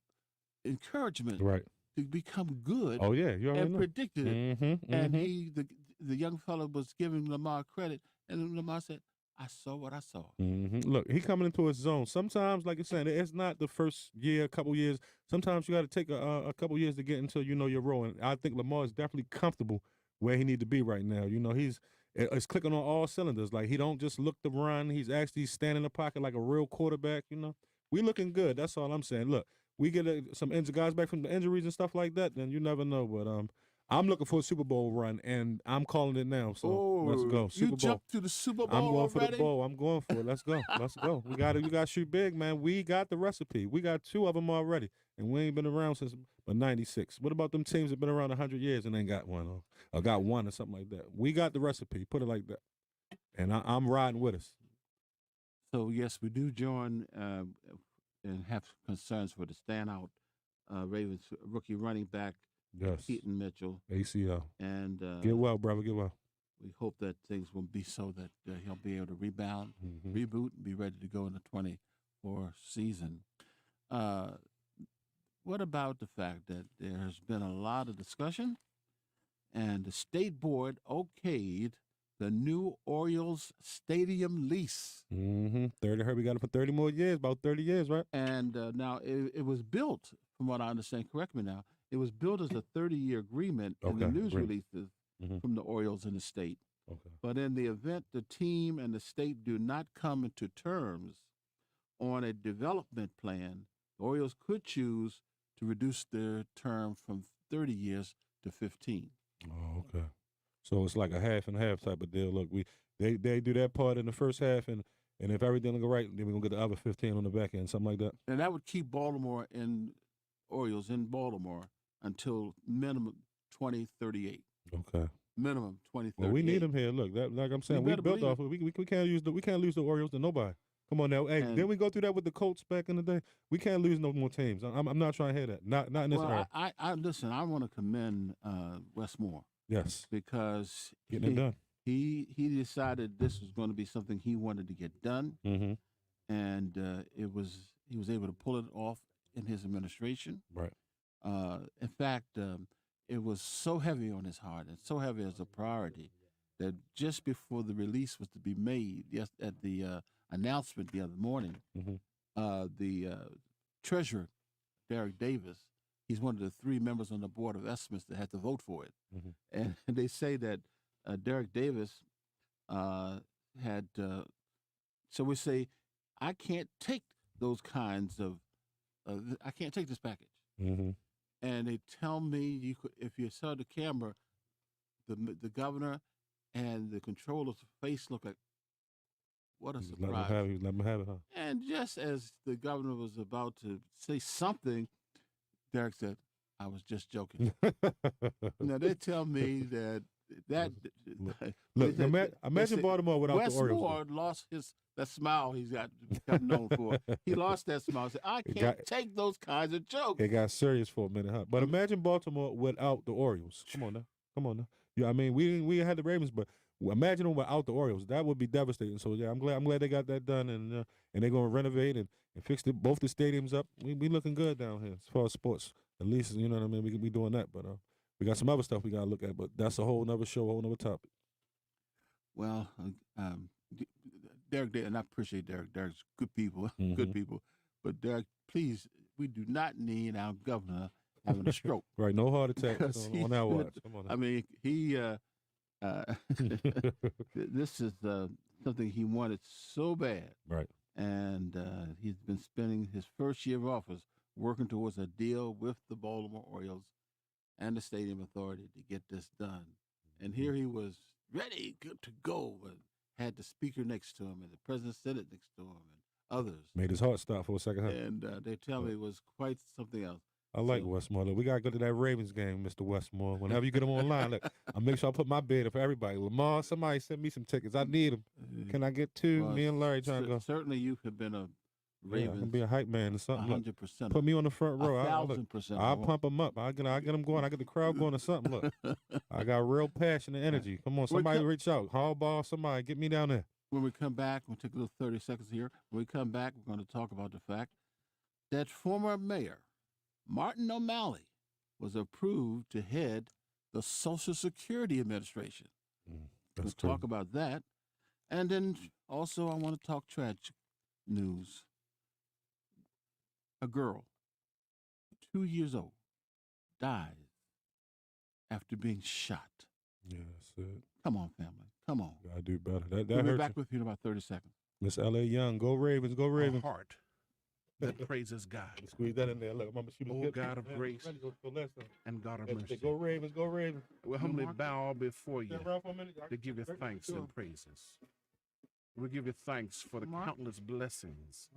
encouragement Right. to become good. Oh yeah, you already and know. predicted it. Mm-hmm. And Mm-hmm. the young fellow was giving Lamar credit, and Lamar said, "I saw what I saw." Mm-hmm. Look, he coming into his zone. Sometimes, like you're saying, it's not the first year, a couple years. Sometimes you got to take a couple years to get until you know you're rolling. I think Lamar is definitely comfortable where he need to be right now. You know, it's clicking on all cylinders. Like he don't just look to run. He's actually standing in the pocket like a real quarterback. You know, we looking good. That's all I'm saying. Look, we get some injured guys back from the injuries and stuff like that. Then you never know. But I'm looking for a Super Bowl run, and I'm calling it now. So let's go. Super you Bowl. jumped to the Super Bowl I'm going already? for the bowl. I'm going for it. Let's go. Let's go. You got to shoot big, man. We got the recipe. We got 2 of them already, and we ain't been around since '96. What about them teams that been around 100 years and ain't got one, or got one or something like that? We got the recipe. Put it like that, and I'm riding with us. So yes, we do join and have concerns for the standout Ravens rookie running back Yes. Keaton Mitchell, ACL. and Get well, brother. Get well. we hope that things will be so that he'll be able to rebound, Mhm. reboot, and be ready to go in the 24 season. What about the fact that there has been a lot of discussion, and the state board okayed the new Orioles stadium lease? Mm-hmm. 30. Heard we got it for 30 more years. About 30 years, right? And now it was built, from what I understand, correct me now, it was built as a 30-year agreement in the Okay, news agreement. releases Mhm. from the Orioles in the state. Okay. But in the event the team and the state do not come into terms on a development plan, the Orioles could choose to reduce their term from 30 years to 15. Oh, okay. So it's like a half and half type of deal. Look, they do that part in the first half, and if everything will go right, then we're gonna get the other 15 on the back end, something like that. And that would keep Orioles in Baltimore until minimum 2038. Okay. Minimum 2038. Well, we need them here. Look, that like I'm saying, we better built believe off. We can't lose the Orioles to nobody. Come on now. Hey, And- didn't we go through that with the Colts back in the day? We can't lose no more teams. I'm not trying to hear that. Not in this Well, era. I listen. I want to commend Westmore Yes. because Getting it done. he decided this was going to be something he wanted to get done, Mm-hmm. and he was able to pull it off in his administration. Right. In fact, it was so heavy on his heart and so heavy as a priority that just before the release was to be made, yes, at the announcement the other morning, Mhm. the treasurer, Derek Davis, he's one of the 3 members on the Board of Estimates that had to vote for it. Mhm. And they say that Derek Davis had, so we say, I can't take those kinds of, I can't take this package. Mm-hmm. And they tell me if you saw the camera, the governor and the controller's face looked like, what a surprise. Let them have it, huh? And just as the governor was about to say something, Derek said, I was just joking. Now, they tell me that Look, they imagine said Baltimore without the Orioles. Westmore lost that smile he's got known for. He lost that smile. He said, I can't take those kinds of jokes. It got serious for a minute, huh? But imagine Baltimore without the Orioles. Come on now. Yeah, I mean, we had the Ravens, but imagine them without the Orioles. That would be devastating. So yeah, I'm glad they got that done, and they're gonna renovate and fix both the stadiums up. We looking good down here as far as sports. At least you know what I mean. We can be doing that, but we got some other stuff we gotta look at. But that's a whole nother show, a whole nother topic. Well, Derek, and I appreciate Derek. Derek's good people, Mhm. good people. But Derek, please, we do not need our governor having a stroke. Right, no heart attacks Because on our watch. Come on. I mean, this is something he wanted so bad. Right. And he's been spending his first year of office working towards a deal with the Baltimore Orioles and the Stadium Authority to get this done. And here he was ready to go, but had the speaker next to him and the president of the Senate next to him and others. Made his heart stop for a second, huh? And they tell me it was quite something else. I like So- Westmore. Look, we gotta go to that Ravens game, Mr. Westmore. Whenever you get them online, look, I'll make sure I put my bid up for everybody. Lamar, somebody send me some tickets. I need them. Can I get two? Well, Me and Larry trying to go. Certainly, you have been a Yeah, I can Ravens be a hype man or something. Look, 100%. put me on the front row. I'll 1,000%. I'll pump them up. I get them going. I get the crowd going or something. Look, I got real passion and energy. Come on, somebody reach out. Hall ball, somebody get me down there. When we come back, we'll take a little 30 seconds here. When we come back, we're going to talk about the fact that former mayor Martin O'Malley was approved to head the Social Security Administration. We'll talk about that. And then also I want to talk tragic news. A girl, 2 years old, died after being shot. Yeah, that's it. Come on, family. Come on. Gotta do better. That We'll be hurts back you. with you in about 30 seconds. Miss L.A. Young, go Ravens, go A Ravens. heart that praises God. Squeeze that in there. Look, Mama, she Oh, God of grace and God of mercy. Go Ravens, go Ravens. We humbly bow before you Stand around for a minute. to give you thanks and praises. We give you thanks for the countless blessings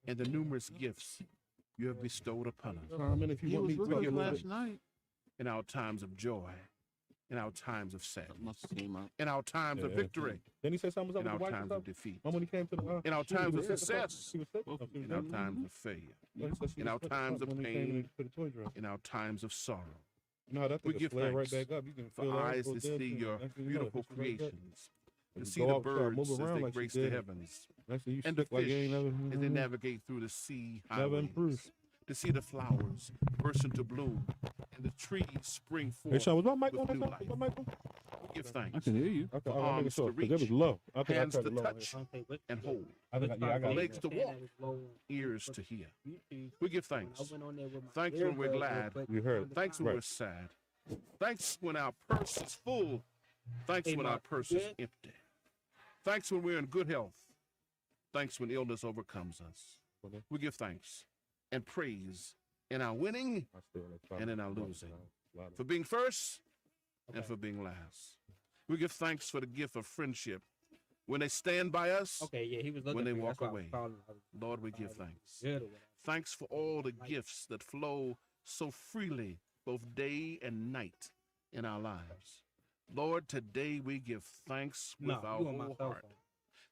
and the numerous gifts you have bestowed upon us If you He want was me with to us give last night. in our times of joy, in our times of sadness, Must have came out. in our times of victory, Then he said something in with our the wife or times of something? defeat, Remember when he came to the in our she was times of sick or something? success, She was sick? No, she was in our sick. times of failure, Well, he said she in was our sick or times something of when he came pain, in to the toy drive. in our times of sorrow. You know how that We thing give flare right thanks back up. You can for feel that eyes go to dead see soon. your Next thing you know, beautiful it's right back. creations, to You see go the out, start birds moving as around they like she grace the did. heavens, Next thing you and the sick like you ain't fish never. as they navigate through the sea Never highways, improves. to see the flowers burst into bloom and the trees spring Hey, forth Sean, was my mic with on that new time? life. Was my mic on? We give thanks I can hear you. Okay, for I'm making arms sure to because it was reach, low. I think I hands turned to it low. touch and hold, I think I got legs it. to walk, ears to hear. We give thanks. Thanks when we're glad. You heard. Thanks when Right. we're sad. Thanks when our purse is full. Thanks when our purse is empty. Thanks when we're in good health. Thanks when illness overcomes us. We give thanks and praise in our winning and in our losing, for being first and for being last. We give thanks for the gift of friendship when they stand by us, Okay, yeah, he was looking when they for you. walk That's why I was away. calling. Lord, we give thanks. Good or whatever. Thanks for all the gifts that flow so freely, both day and night in our lives. Lord, today we give thanks with No, our you on my whole cell heart. phone.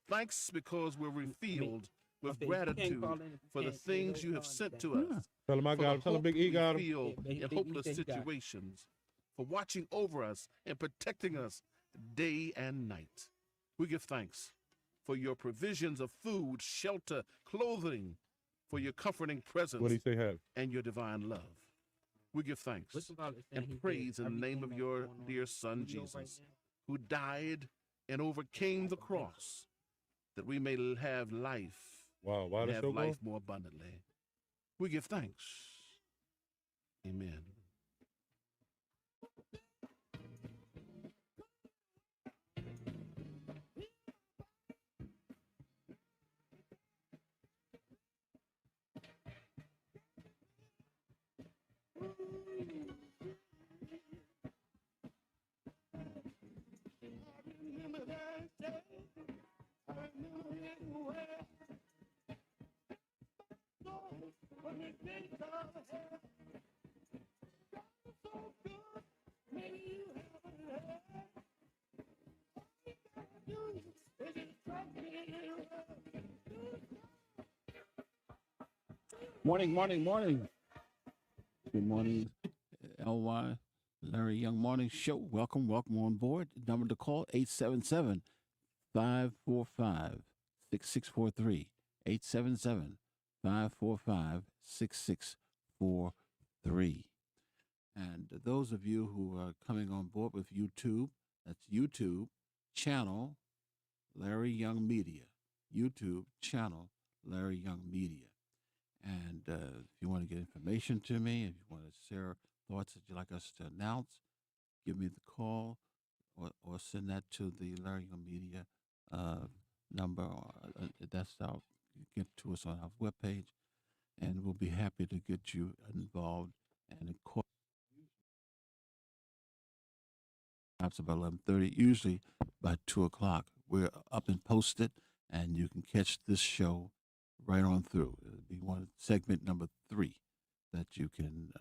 Thanks because we're refilled with Okay, you can't gratitude call in if you for the can't say things those you have cards sent down. to us. Tell him I For got the him. Tell him hope Big E we got him. feel Yeah, in Big E hopeless said he got it. situations, for watching over us and protecting us day and night. We give thanks for your provisions of food, shelter, clothing, for your comforting presence What do you say have? and your divine love. We give thanks What's about this thing he and did? praise in the name Everything of that's your going on dear in the Son, studio right Jesus, now? who died and overcame the cross, that we may have life Wow, why and the have show go? life more abundantly. We give thanks. Amen. Morning, morning, morning. Good morning, LY Larry Young Morning Show. Welcome, welcome on board. Number to call 877-545-6643. 877-545-6643. And those of you who are coming on board with YouTube, that's YouTube channel Larry Young Media. YouTube channel Larry Young Media. And if you want to get information to me, if you want to share thoughts that you'd like us to announce, give me the call or send that to the Larry Young Media number. That's how you get to us on our webpage. And we'll be happy to get you involved. And of course, perhaps about 11:30, usually by 2 o'clock, we're up and posted, and you can catch this show right on through. It'll be segment number 3 that you can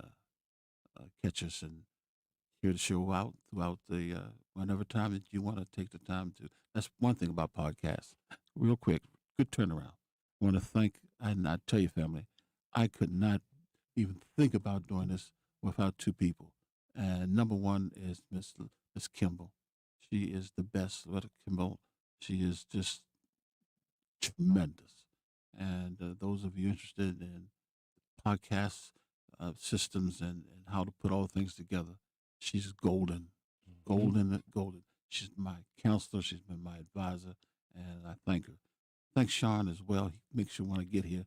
catch us and hear the show out throughout the whenever time that you want to take the time to. That's one thing about podcasts. Real quick, good turnaround. I want to thank, and I tell you, family, I could not even think about doing this without 2 people. And number 1 is Miss Kimball. She is the best. Kimball, she is just tremendous. And those of you interested in podcast systems and how to put all things together, she's golden, golden. She's my counselor. She's been my advisor, and I thank her. Thanks, Sean, as well. He makes sure when I get here,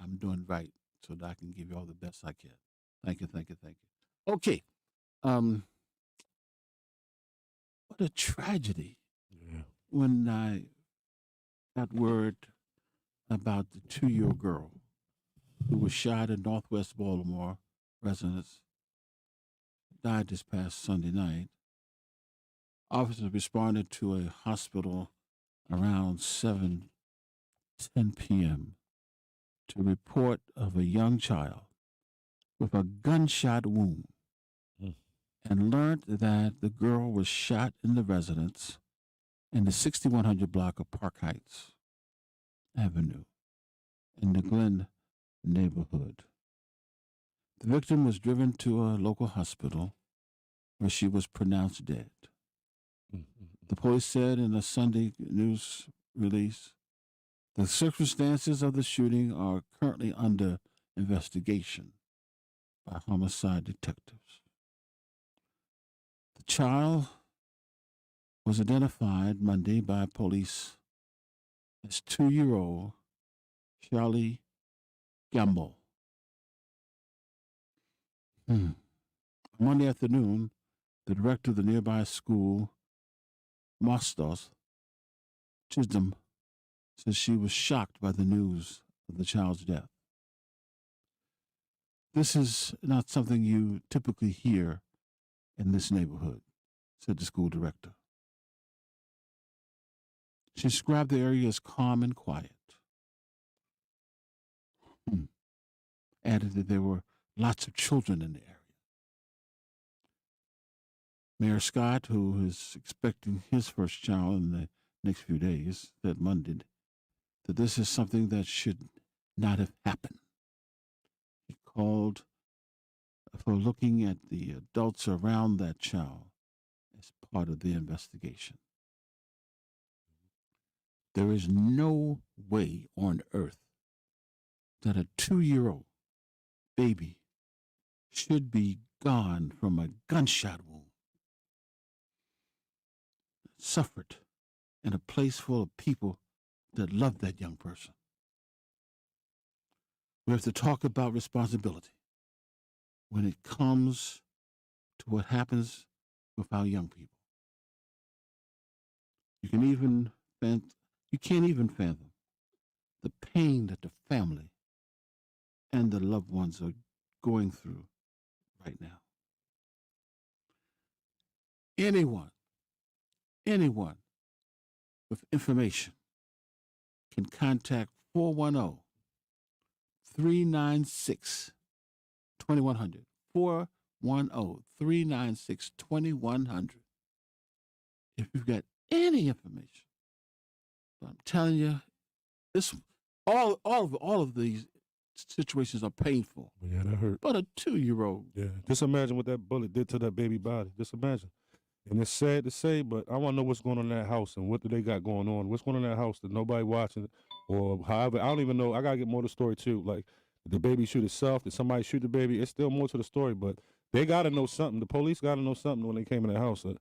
I'm doing right so that I can give you all the best I can. Thank you. Okay. What a tragedy. Yeah. When I got word about the 2-year-old girl who was shot in Northwest Baltimore residence, died this past Sunday night. Officers responded to a hospital around 7:10 p.m. to report of a young child with a gunshot wound and learned that the girl was shot in the residence in the 6100 block of Park Heights Avenue in the Glen neighborhood. The victim was driven to a local hospital where she was pronounced dead. The police said in a Sunday news release, the circumstances of the shooting are currently under investigation by homicide detectives. The child was identified Monday by police as 2-year-old Charlie Gamble. Monday afternoon, the director of the nearby school, Mostos Chisholm, says she was shocked by the news of the child's death. This is not something you typically hear in this neighborhood, said the school director. She described the area as calm and quiet. Added that there were lots of children in the area. Mayor Scott, who is expecting his first child in the next few days, said Monday that this is something that should not have happened. He called for looking at the adults around that child as part of the investigation. There is no way on earth that a 2-year-old baby should be gone from a gunshot wound. Suffered in a place full of people that love that young person. We have to talk about responsibility when it comes to what happens with our young people. You can't even fathom the pain that the family and the loved ones are going through right now. Anyone with information can contact 410-396-2100. 410-396-2100. If you've got any information, but I'm telling you, this all of these situations are painful. Yeah, that hurt. But a 2-year-old. Yeah, just imagine what that bullet did to that baby body. Just imagine. And it's sad to say, but I want to know what's going on in that house and what do they got going on. What's going on in that house that nobody watching or however. I don't even know. I got to get more to the story too. Like, did the baby shoot itself? Did somebody shoot the baby? It's still more to the story, but they got to know something. The police got to know something when they came in that house. It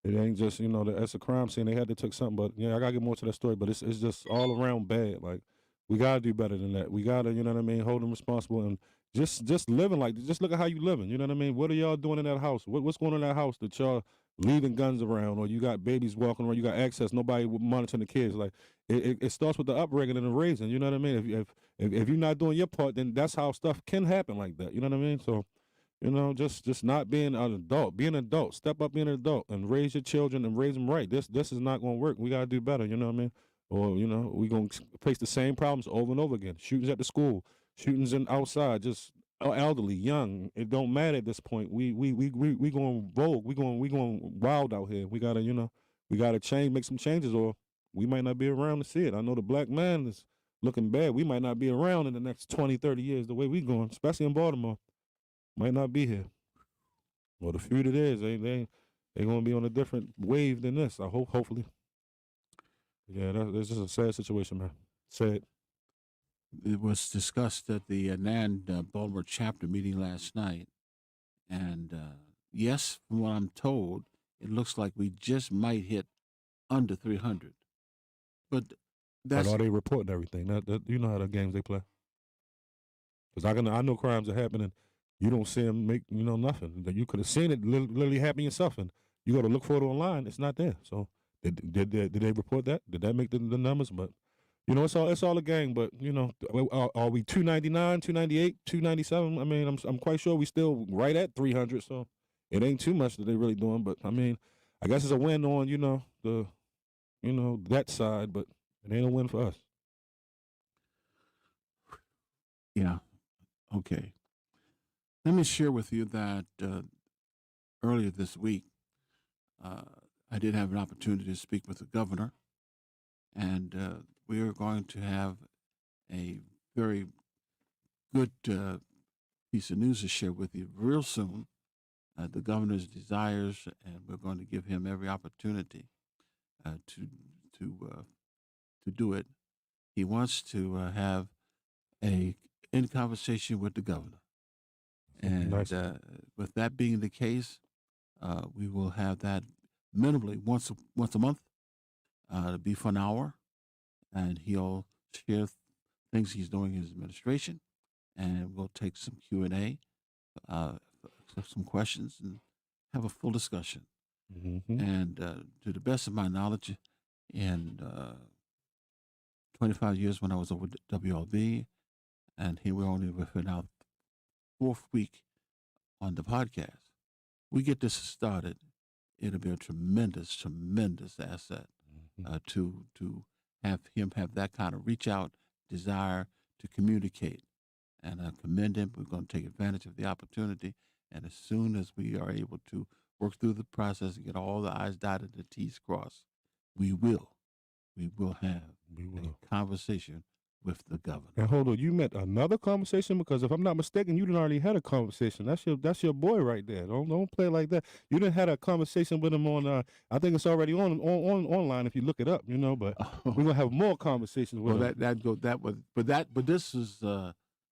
ain't just, that's a crime scene. They had to take something, but yeah, I got to get more to that story, but it's just all around bad. Like, we got to do better than that. We got to, hold them responsible and just living like, just look at how you living. You know what I mean? What are y'all doing in that house? What's going on in that house that y'all leaving guns around, or you got babies walking around, you got access, nobody monitoring the kids? Like, it starts with the upbringing and the raising. You know what I mean? If you're not doing your part, then that's how stuff can happen like that. You know what I mean? So You know, just not being an adult. Be an adult. Step up, being an adult, and raise your children and raise them right. This is not going to work. We got to do better. You know what I mean? Or we going to face the same problems over and over again. Shootings at the school, shootings in outside, just elderly, young. It don't matter at this point. We going rogue. We going wild out here. We gotta we gotta change, make some changes, or we might not be around to see it. I know the black man is looking bad. We might not be around in the next 20, 30 years the way we going, especially in Baltimore. Might not be here. Well, the few that is, they gonna be on a different wave than this. I hope, hopefully. Yeah, that's just a sad situation, man. Sad. It was discussed at the NAN Baltimore chapter meeting last night, and yes, from what I'm told, it looks like we just might hit under 300. But that's But are they reporting everything? That you know how the games they play. Because I know crimes are happening. You don't see them make nothing. That you could have seen it literally happen yourself, and you got to look for it online. It's not there. So did they report that? Did that make the numbers? But it's all a gang. But are we 299, 298, 297? I mean, I'm quite sure we still right at 300. So it ain't too much that they really doing. But I mean, I guess it's a win on that side, but it ain't a win for us. Yeah. Okay. Let me share with you that earlier this week, I did have an opportunity to speak with the governor, and we are going to have a very good piece of news to share with you real soon. The governor's desires, and we're going to give him every opportunity to do it. He wants to have a in conversation with the governor. And Nice. with that being the case, we will have that minimally once a month, to be for an hour, and he'll share things he's doing in his administration, and we'll take some Q&A, some questions, and have a full discussion. Mm-hmm. And to the best of my knowledge, in 25 years when I was over WLB, and here we're only within our fourth week on the podcast, we get this started, it'll be a tremendous, tremendous asset to have him have that kind of reach out, desire to communicate. And I commend him. We're going to take advantage of the opportunity. And as soon as we are able to work through the process and get all the I's dotted and the T's crossed, we will have a conversation with the governor. And hold on, you meant another conversation? Because if I'm not mistaken, you done already had a conversation. That's your boy right there. Don't play like that. You done had a conversation with him on. I think it's already on online if you look it up. But we're gonna have more conversations with him. But this is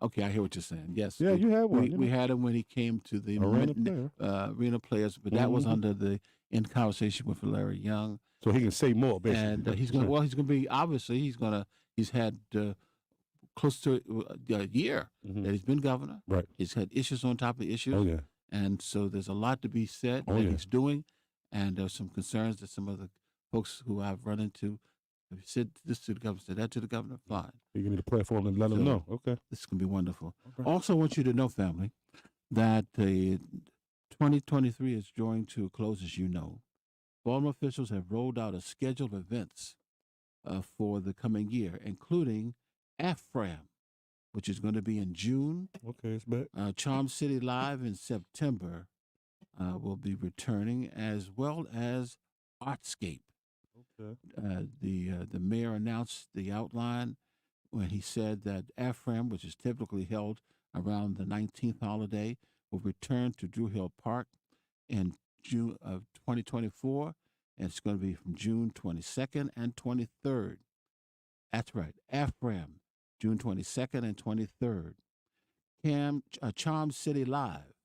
okay. I hear what you're saying. Yes. Yeah, you had one. We had him when he came to the Arena Players, but that was under the in conversation with Larry Young. So he can say more, basically. And he's gonna be obviously he's had close to a year that he's been governor. Right. He's had issues on top of issues. Oh yeah. And so there's a lot to be said that he's doing, and there's some concerns that some of the folks who I've run into have said this to the governor, said that to the governor. Fine. You need a platform and let them know. Okay. This is gonna be wonderful. Okay. Also, I want you to know, family, that the 2023 is drawing to a close, as you know. Baltimore officials have rolled out a schedule of events for the coming year, including AFRAM, which is going to be in June. Okay, it's back. Charm City Live in September will be returning, as well as ArtScape. Okay. The mayor announced the outline when he said that AFRAM, which is typically held around the 19th holiday, will return to Drew Hill Park in June of 2024, and it's going to be from June 22nd and 23rd. That's right, AFRAM, June 22nd and 23rd. Charm City Live,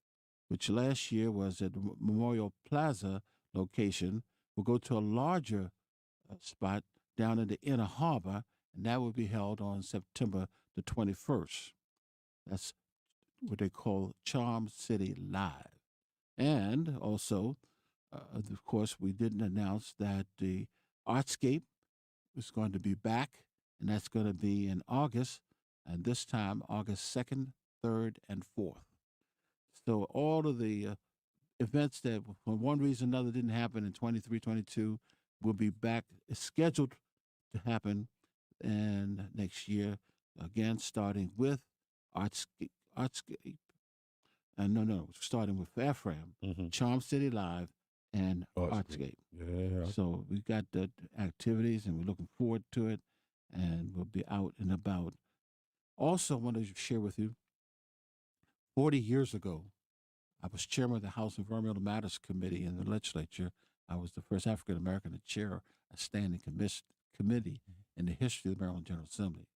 which last year was at the Memorial Plaza location, will go to a larger spot down in the Inner Harbor, and that will be held on September the 21st. That's what they call Charm City Live. And also, of course, we didn't announce that the ArtScape is going to be back, and that's going to be in August, and this time August 2nd, 3rd, and 4th. So all of the events that for one reason or another didn't happen in 23, 22 will be back scheduled to happen and next year, again, starting with ArtScape. No, starting with AFRAM, Charm City Live, and ArtScape. Yeah. So we've got the activities, and we're looking forward to it, and we'll be out and about. Also, I want to share with you, 40 years ago, I was chairman of the House Environmental Matters Committee in the legislature. I was the first African American to chair a standing committee in the history of the Maryland General Assembly.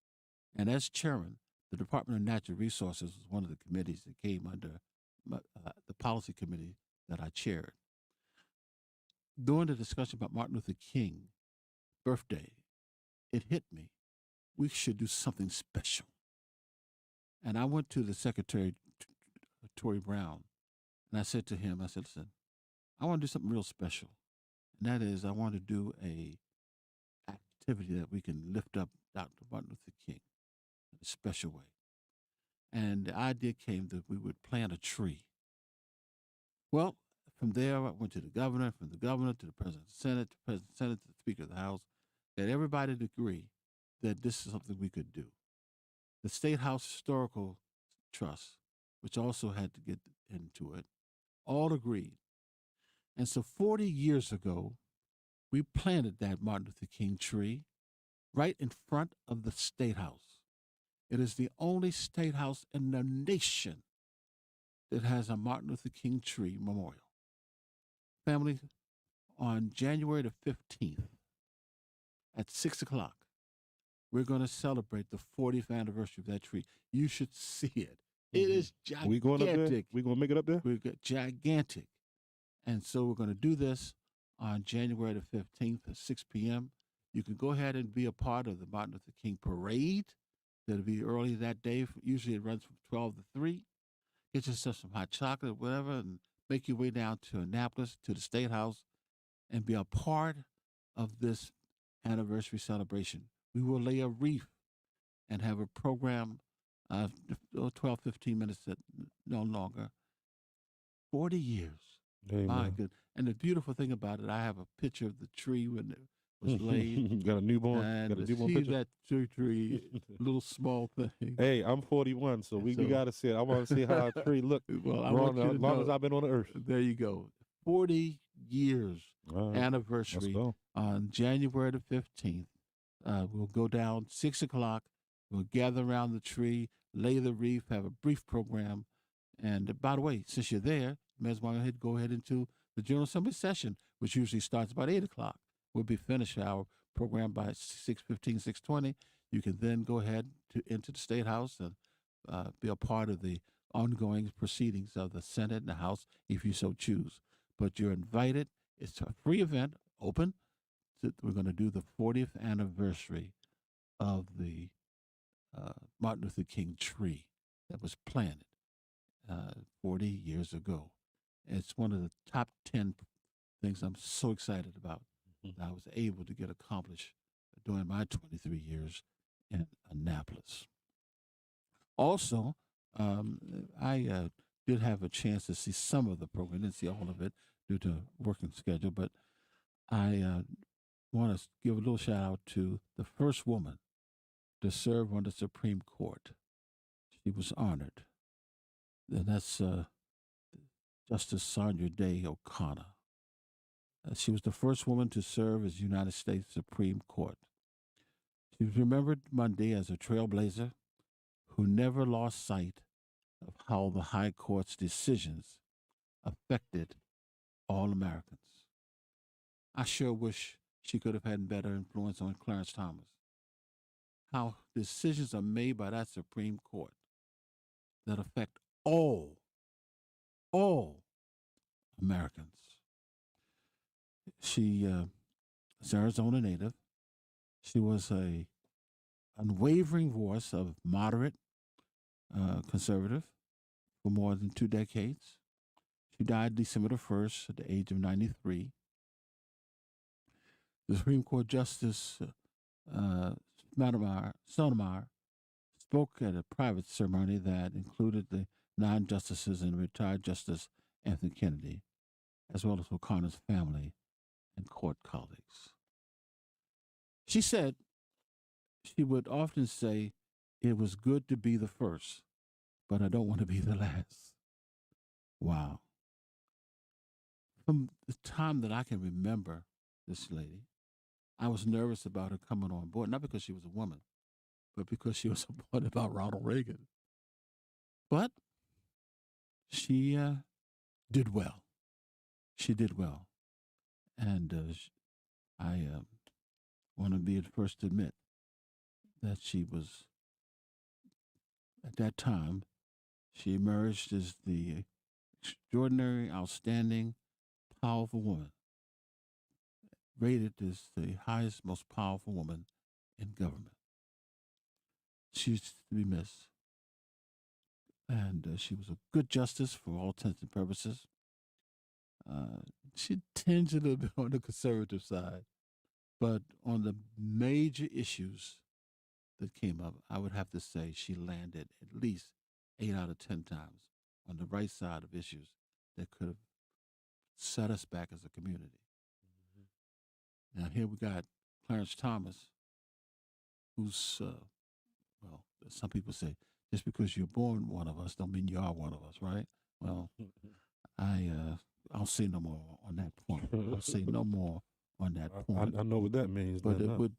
And as chairman, the Department of Natural Resources was one of the committees that came under the policy committee that I chaired. During the discussion about Martin Luther King birthday, it hit me. We should do something special. And I went to the Secretary, Tory Brown, and I said to him, listen, I want to do something real special. And that is, I want to do a activity that we can lift up Dr. Martin Luther King in a special way. And the idea came that we would plant a tree. Well, from there, I went to the governor, from the governor to the president of the Senate, to the president of the Senate, to the speaker of the House, that everybody to agree that this is something we could do. The Statehouse Historical Trust, which also had to get into it, all agreed. And so 40 years ago, we planted that Martin Luther King tree right in front of the State House. It is the only State House in the nation that has a Martin Luther King tree memorial. Family, on January the 15th at 6 o'clock, we're going to celebrate the 40th anniversary of that tree. You should see it. It is gigantic. We going up there? We going to make it up there? We're gigantic. And so we're going to do this on January the 15th at 6 p.m. You can go ahead and be a part of the Martin Luther King parade. That'll be early that day. Usually it runs from 12 to 3. Get yourself some hot chocolate, whatever, and make your way down to Annapolis, to the State House, and be a part of this anniversary celebration. We will lay a wreath and have a program of 12, 15 minutes, no longer. 40 years. Amen. My good. And the beautiful thing about it, I have a picture of the tree when it was laid. Got a newborn. And Got a to newborn see picture. that tree, little small thing. Hey, I'm 41, so we got to see it. I want to see how a tree look. Well, I want you to as long know, as I've been on the earth. There you go. 40 years anniversary on January the 15th. We'll go down 6 o'clock. We'll gather around the tree, lay the wreath, have a brief program. And by the way, since you're there, you may as well go ahead into the General Assembly session, which usually starts about 8 o'clock. We'll be finished our program by 6:15, 6:20. You can then go ahead into the State House and be a part of the ongoing proceedings of the Senate and the House if you so choose. But you're invited. It's a free event, open. We're going to do the 40th anniversary of the Martin Luther King tree that was planted 40 years ago. It's one of the top 10 things I'm so excited about that I was able to get accomplished during my 23 years in Annapolis. Also, I did have a chance to see some of the program. I didn't see all of it due to working schedule, but I want to give a little shout out to the first woman to serve on the Supreme Court. She was honored. And that's Justice Sonja Day O'Connor. She was the first woman to serve as United States Supreme Court. She was remembered Monday as a trailblazer who never lost sight of how the High Court's decisions affected all Americans. I sure wish she could have had better influence on Clarence Thomas. How decisions are made by that Supreme Court that affect all Americans. She is an Arizona native. She was a unwavering voice of moderate conservative for more than 2 decades. She died December the 1st at the age of 93. The Supreme Court Justice Sotomayor spoke at a private ceremony that included the 9 justices and retired Justice Anthony Kennedy, as well as O'Connor's family and court colleagues. She said she would often say, "It was good to be the first, but I don't want to be the last." Wow. From the time that I can remember this lady, I was nervous about her coming on board, not because she was a woman, but because she was supported by Ronald Reagan. But she did well. She did well. And I want to be the first to admit that she was, at that time, she emerged as the extraordinary, outstanding, powerful woman, rated as the highest, most powerful woman in government. She's to be missed. And she was a good justice for all intents and purposes. She tends a little bit on the conservative side, but on the major issues that came up, I would have to say she landed at least 8 out of 10 times on the right side of issues that could have set us back as a community. Now here we got Clarence Thomas, who's, well, some people say, just because you're born one of us don't mean you are one of us, right? Well, I'll say no more on that point. I'll say no more on that point. I know what that means. But it would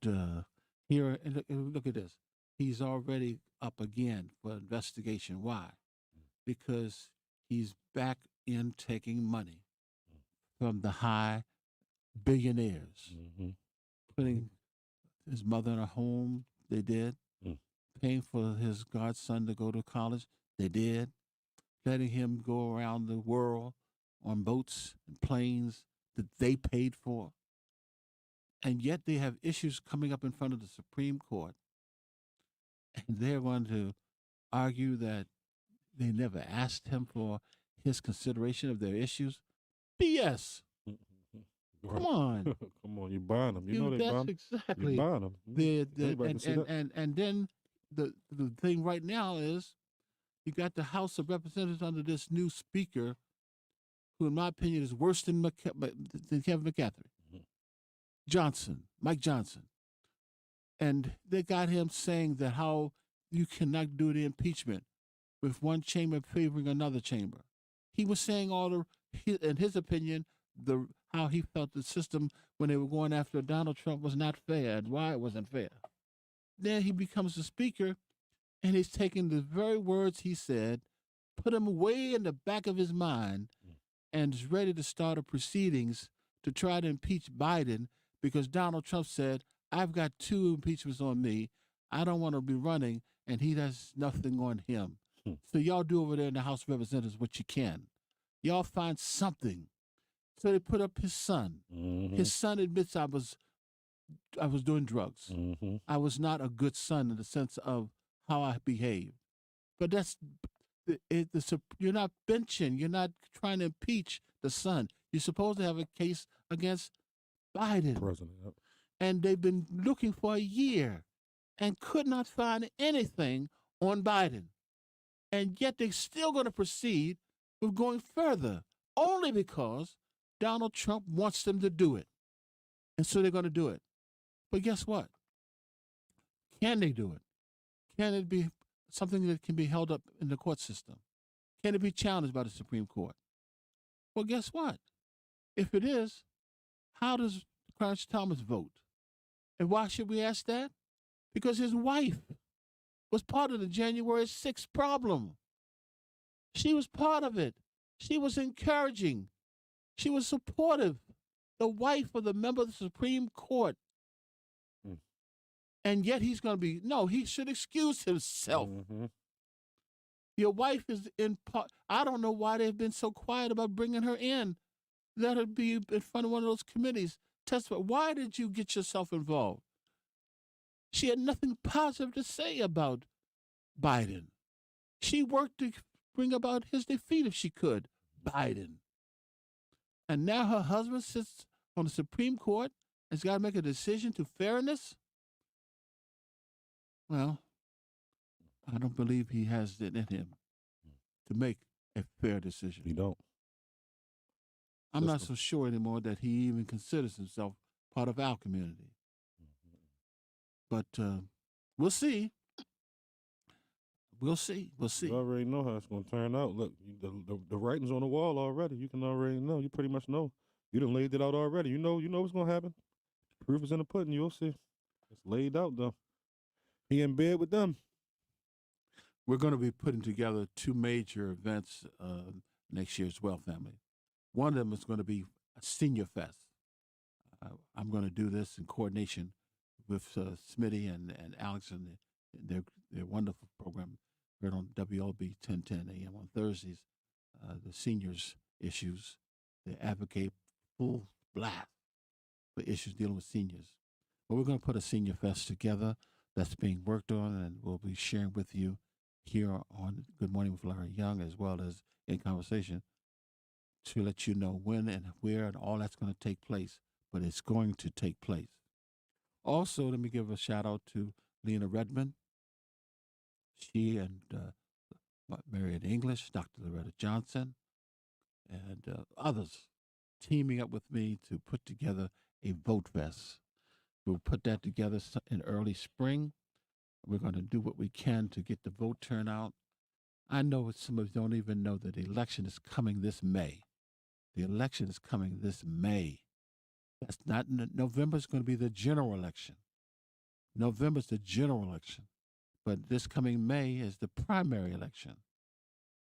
here, and look at this. He's already up again for investigation. Why? Because he's back in taking money from the high billionaires, putting his mother in a home. They did. Paying for his godson to go to college. They did. Letting him go around the world on boats and planes that they paid for. And yet they have issues coming up in front of the Supreme Court. And they're going to argue that they never asked him for his consideration of their issues. BS. Come on. Come on, you buying them. You know they that's buying them. exactly. You buying them. And then the thing right now is you got the House of Representatives under this new speaker, who in my opinion is worse than Kevin McCarthy. Mike Johnson. And they got him saying that how you cannot do the impeachment with one chamber favoring another chamber. He was saying in his opinion, how he felt the system when they were going after Donald Trump was not fair and why it wasn't fair. Then he becomes the speaker, and he's taking the very words he said, put them way in the back of his mind, and is ready to start a proceedings to try to impeach Biden because Donald Trump said, "I've got 2 impeachments on me. I don't want to be running," and he has nothing on him. So y'all do over there in the House of Representatives what you can. Y'all find something. So they put up his son. His son admits I was doing drugs. I was not a good son in the sense of how I behaved. But that's you're not benching. You're not trying to impeach the son. You're supposed to have a case against Biden. President. Yep. And they've been looking for a year and could not find anything on Biden. And yet they're still going to proceed with going further, only because Donald Trump wants them to do it. And so they're going to do it. But guess what? Can they do it? Can it be something that can be held up in the court system? Can it be challenged by the Supreme Court? Well, guess what? If it is, how does Clarence Thomas vote? And why should we ask that? Because his wife was part of the January 6th problem. She was part of it. She was encouraging. She was supportive. The wife of the member of the Supreme Court. And yet he's going to be, no, he should excuse himself. Your wife is in part, I don't know why they've been so quiet about bringing her in. Let her be in front of one of those committees. Testify. Why did you get yourself involved? She had nothing positive to say about Biden. She worked to bring about his defeat if she could. Biden. And now her husband sits on the Supreme Court and has got to make a decision to fairness. Well, I don't believe he has it in him. to make a fair decision. You don't. I'm not System. so sure anymore that he even considers himself part of our community. But we'll see. We'll see. We'll see. You already know how it's going to turn out. Look, the writing's on the wall already. You can already know. You pretty much know. You done laid it out already. You know what's going to happen. Proof is in the pudding. You'll see. It's laid out, though. He in bed with them. We're going to be putting together 2 major events next year as well, family. One of them is going to be a senior fest. I'm going to do this in coordination with Smitty and Alex and their wonderful program heard on WLB 1010 AM on Thursdays. The seniors issues, they advocate full blast for issues dealing with seniors. But we're going to put a senior fest together that's being worked on, and we'll be sharing with you here on Good Morning with Larry Young, as well as in conversation, to let you know when and where and all that's going to take place. But it's going to take place. Also, let me give a shout out to Lena Redmond. She and Marian English, Dr. Loretta Johnson, and others teaming up with me to put together a vote fest. We'll put that together in early spring. We're going to do what we can to get the vote turnout. I know some of you don't even know that the election is coming this May. The election is coming this May. That's not November is going to be the general election. November is the general election. But this coming May is the primary election.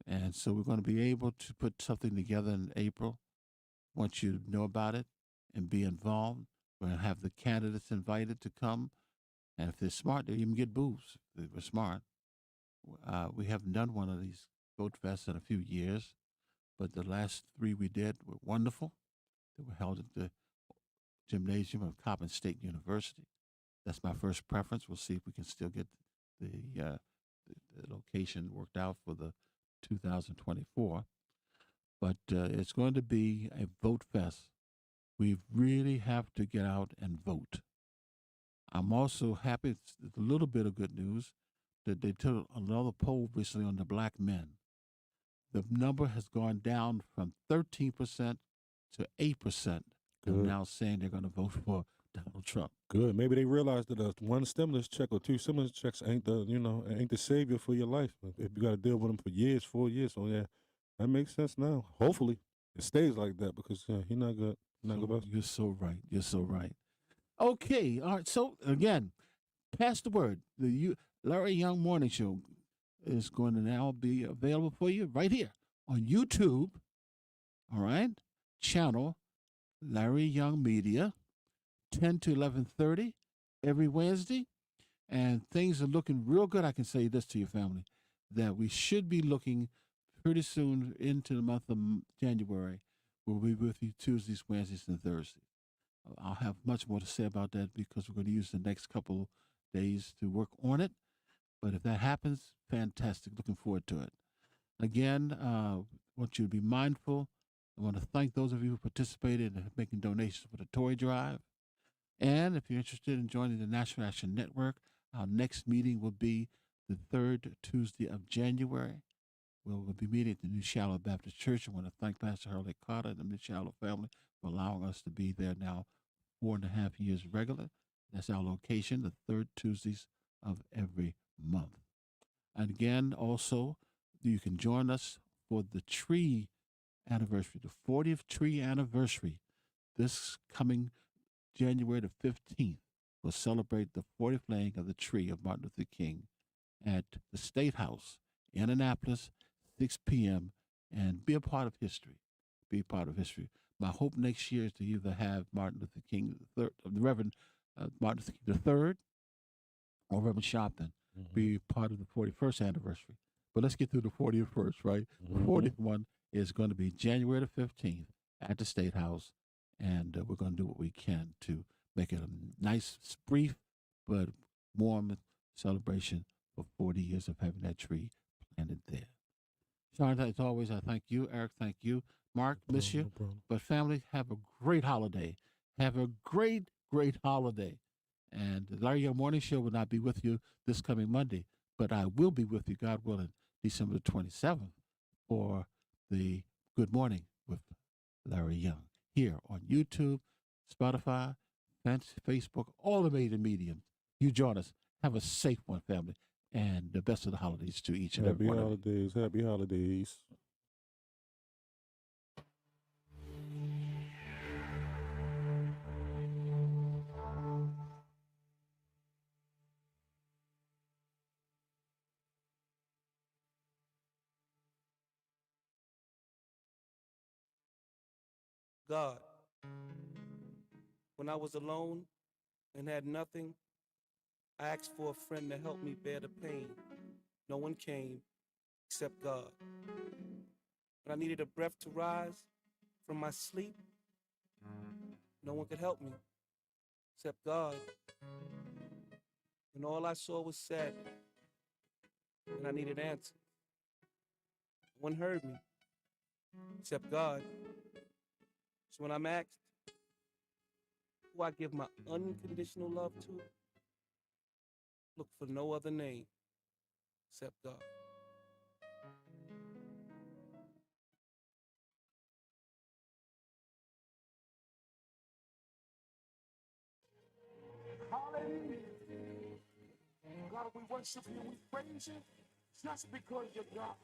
And so we're going to be able to put something together in April. Want you to know about it and be involved. We're going to have the candidates invited to come. And if they're smart, they'll even get booths if they're smart. We haven't done one of these vote fests in a few years, but the last 3 we did were wonderful. They were held at the gymnasium of Coppin State University. That's my first preference. We'll see if we can still get the location worked out for the 2024. But it's going to be a vote fest. We really have to get out and vote. I'm also happy, it's a little bit of good news, that they took another poll recently on the black men. The number has gone down from 13% to 8%. They're now saying they're going to vote for Donald Trump. Good. Maybe they realize that one stimulus check or 2 stimulus checks ain't the savior for your life. If you got to deal with them for years, 4 years, so yeah, that makes sense now. Hopefully, it stays like that because he's not good. You're so right. You're so right. Okay. All right. So again, pass the word. The Larry Young Morning Show is going to now be available for you right here on YouTube. All right. Channel Larry Young Media, 10 to 11:30 every Wednesday. And things are looking real good. I can say this to your family, that we should be looking pretty soon into the month of January. We'll be with you Tuesdays, Wednesdays, and Thursdays. I'll have much more to say about that because we're going to use the next couple days to work on it. But if that happens, fantastic. Looking forward to it. Again, I want you to be mindful. I want to thank those of you who participated in making donations for the toy drive. And if you're interested in joining the National Action Network, our next meeting will be the 3rd Tuesday of January. We'll be meeting at the New Shallow Baptist Church. I want to thank Pastor Hurley Carter and the New Shallow family for allowing us to be there now 4.5 years regular. That's our location, the 3rd Tuesdays of every month. And again, also, you can join us for the tree anniversary, the 40th tree anniversary. This coming January the 15th, we'll celebrate the 40th laying of the tree of Martin Luther King at the Statehouse in Annapolis, 6 p.m., and be a part of history. Be a part of history. My hope next year is to either have Martin Luther King, the Reverend Martin Luther King III, or Reverend Chopin be part of the 41st anniversary. But let's get through the 40th first, right? The 40th one is going to be January the 15th at the State House, and we're going to do what we can to make it a nice, brief, but warm celebration for 40 years of having that tree planted there. Sean, as always, I thank you. Eric, thank you. Mark, miss you. But family, have a great holiday. Have a great, great holiday. And the Larry Young Morning Show will not be with you this coming Monday, but I will be with you, God willing, December the 27th for the Good Morning with Larry Young here on YouTube, Spotify, Facebook, all the major mediums. You join us. Have a safe one, family, and the best of the holidays to each and every Happy one of you. holidays. Happy holidays. God, when I was alone and had nothing, I asked for a friend to help me bear the pain. No one came except God. When I needed a breath to rise from my sleep, no one could help me except God. When all I saw was sadness and I needed answers, no one heard me except God. So when I'm asked who I give my unconditional love to, look for no other name except God. Hallelujah. God, we worship you, we praise you just because you're God.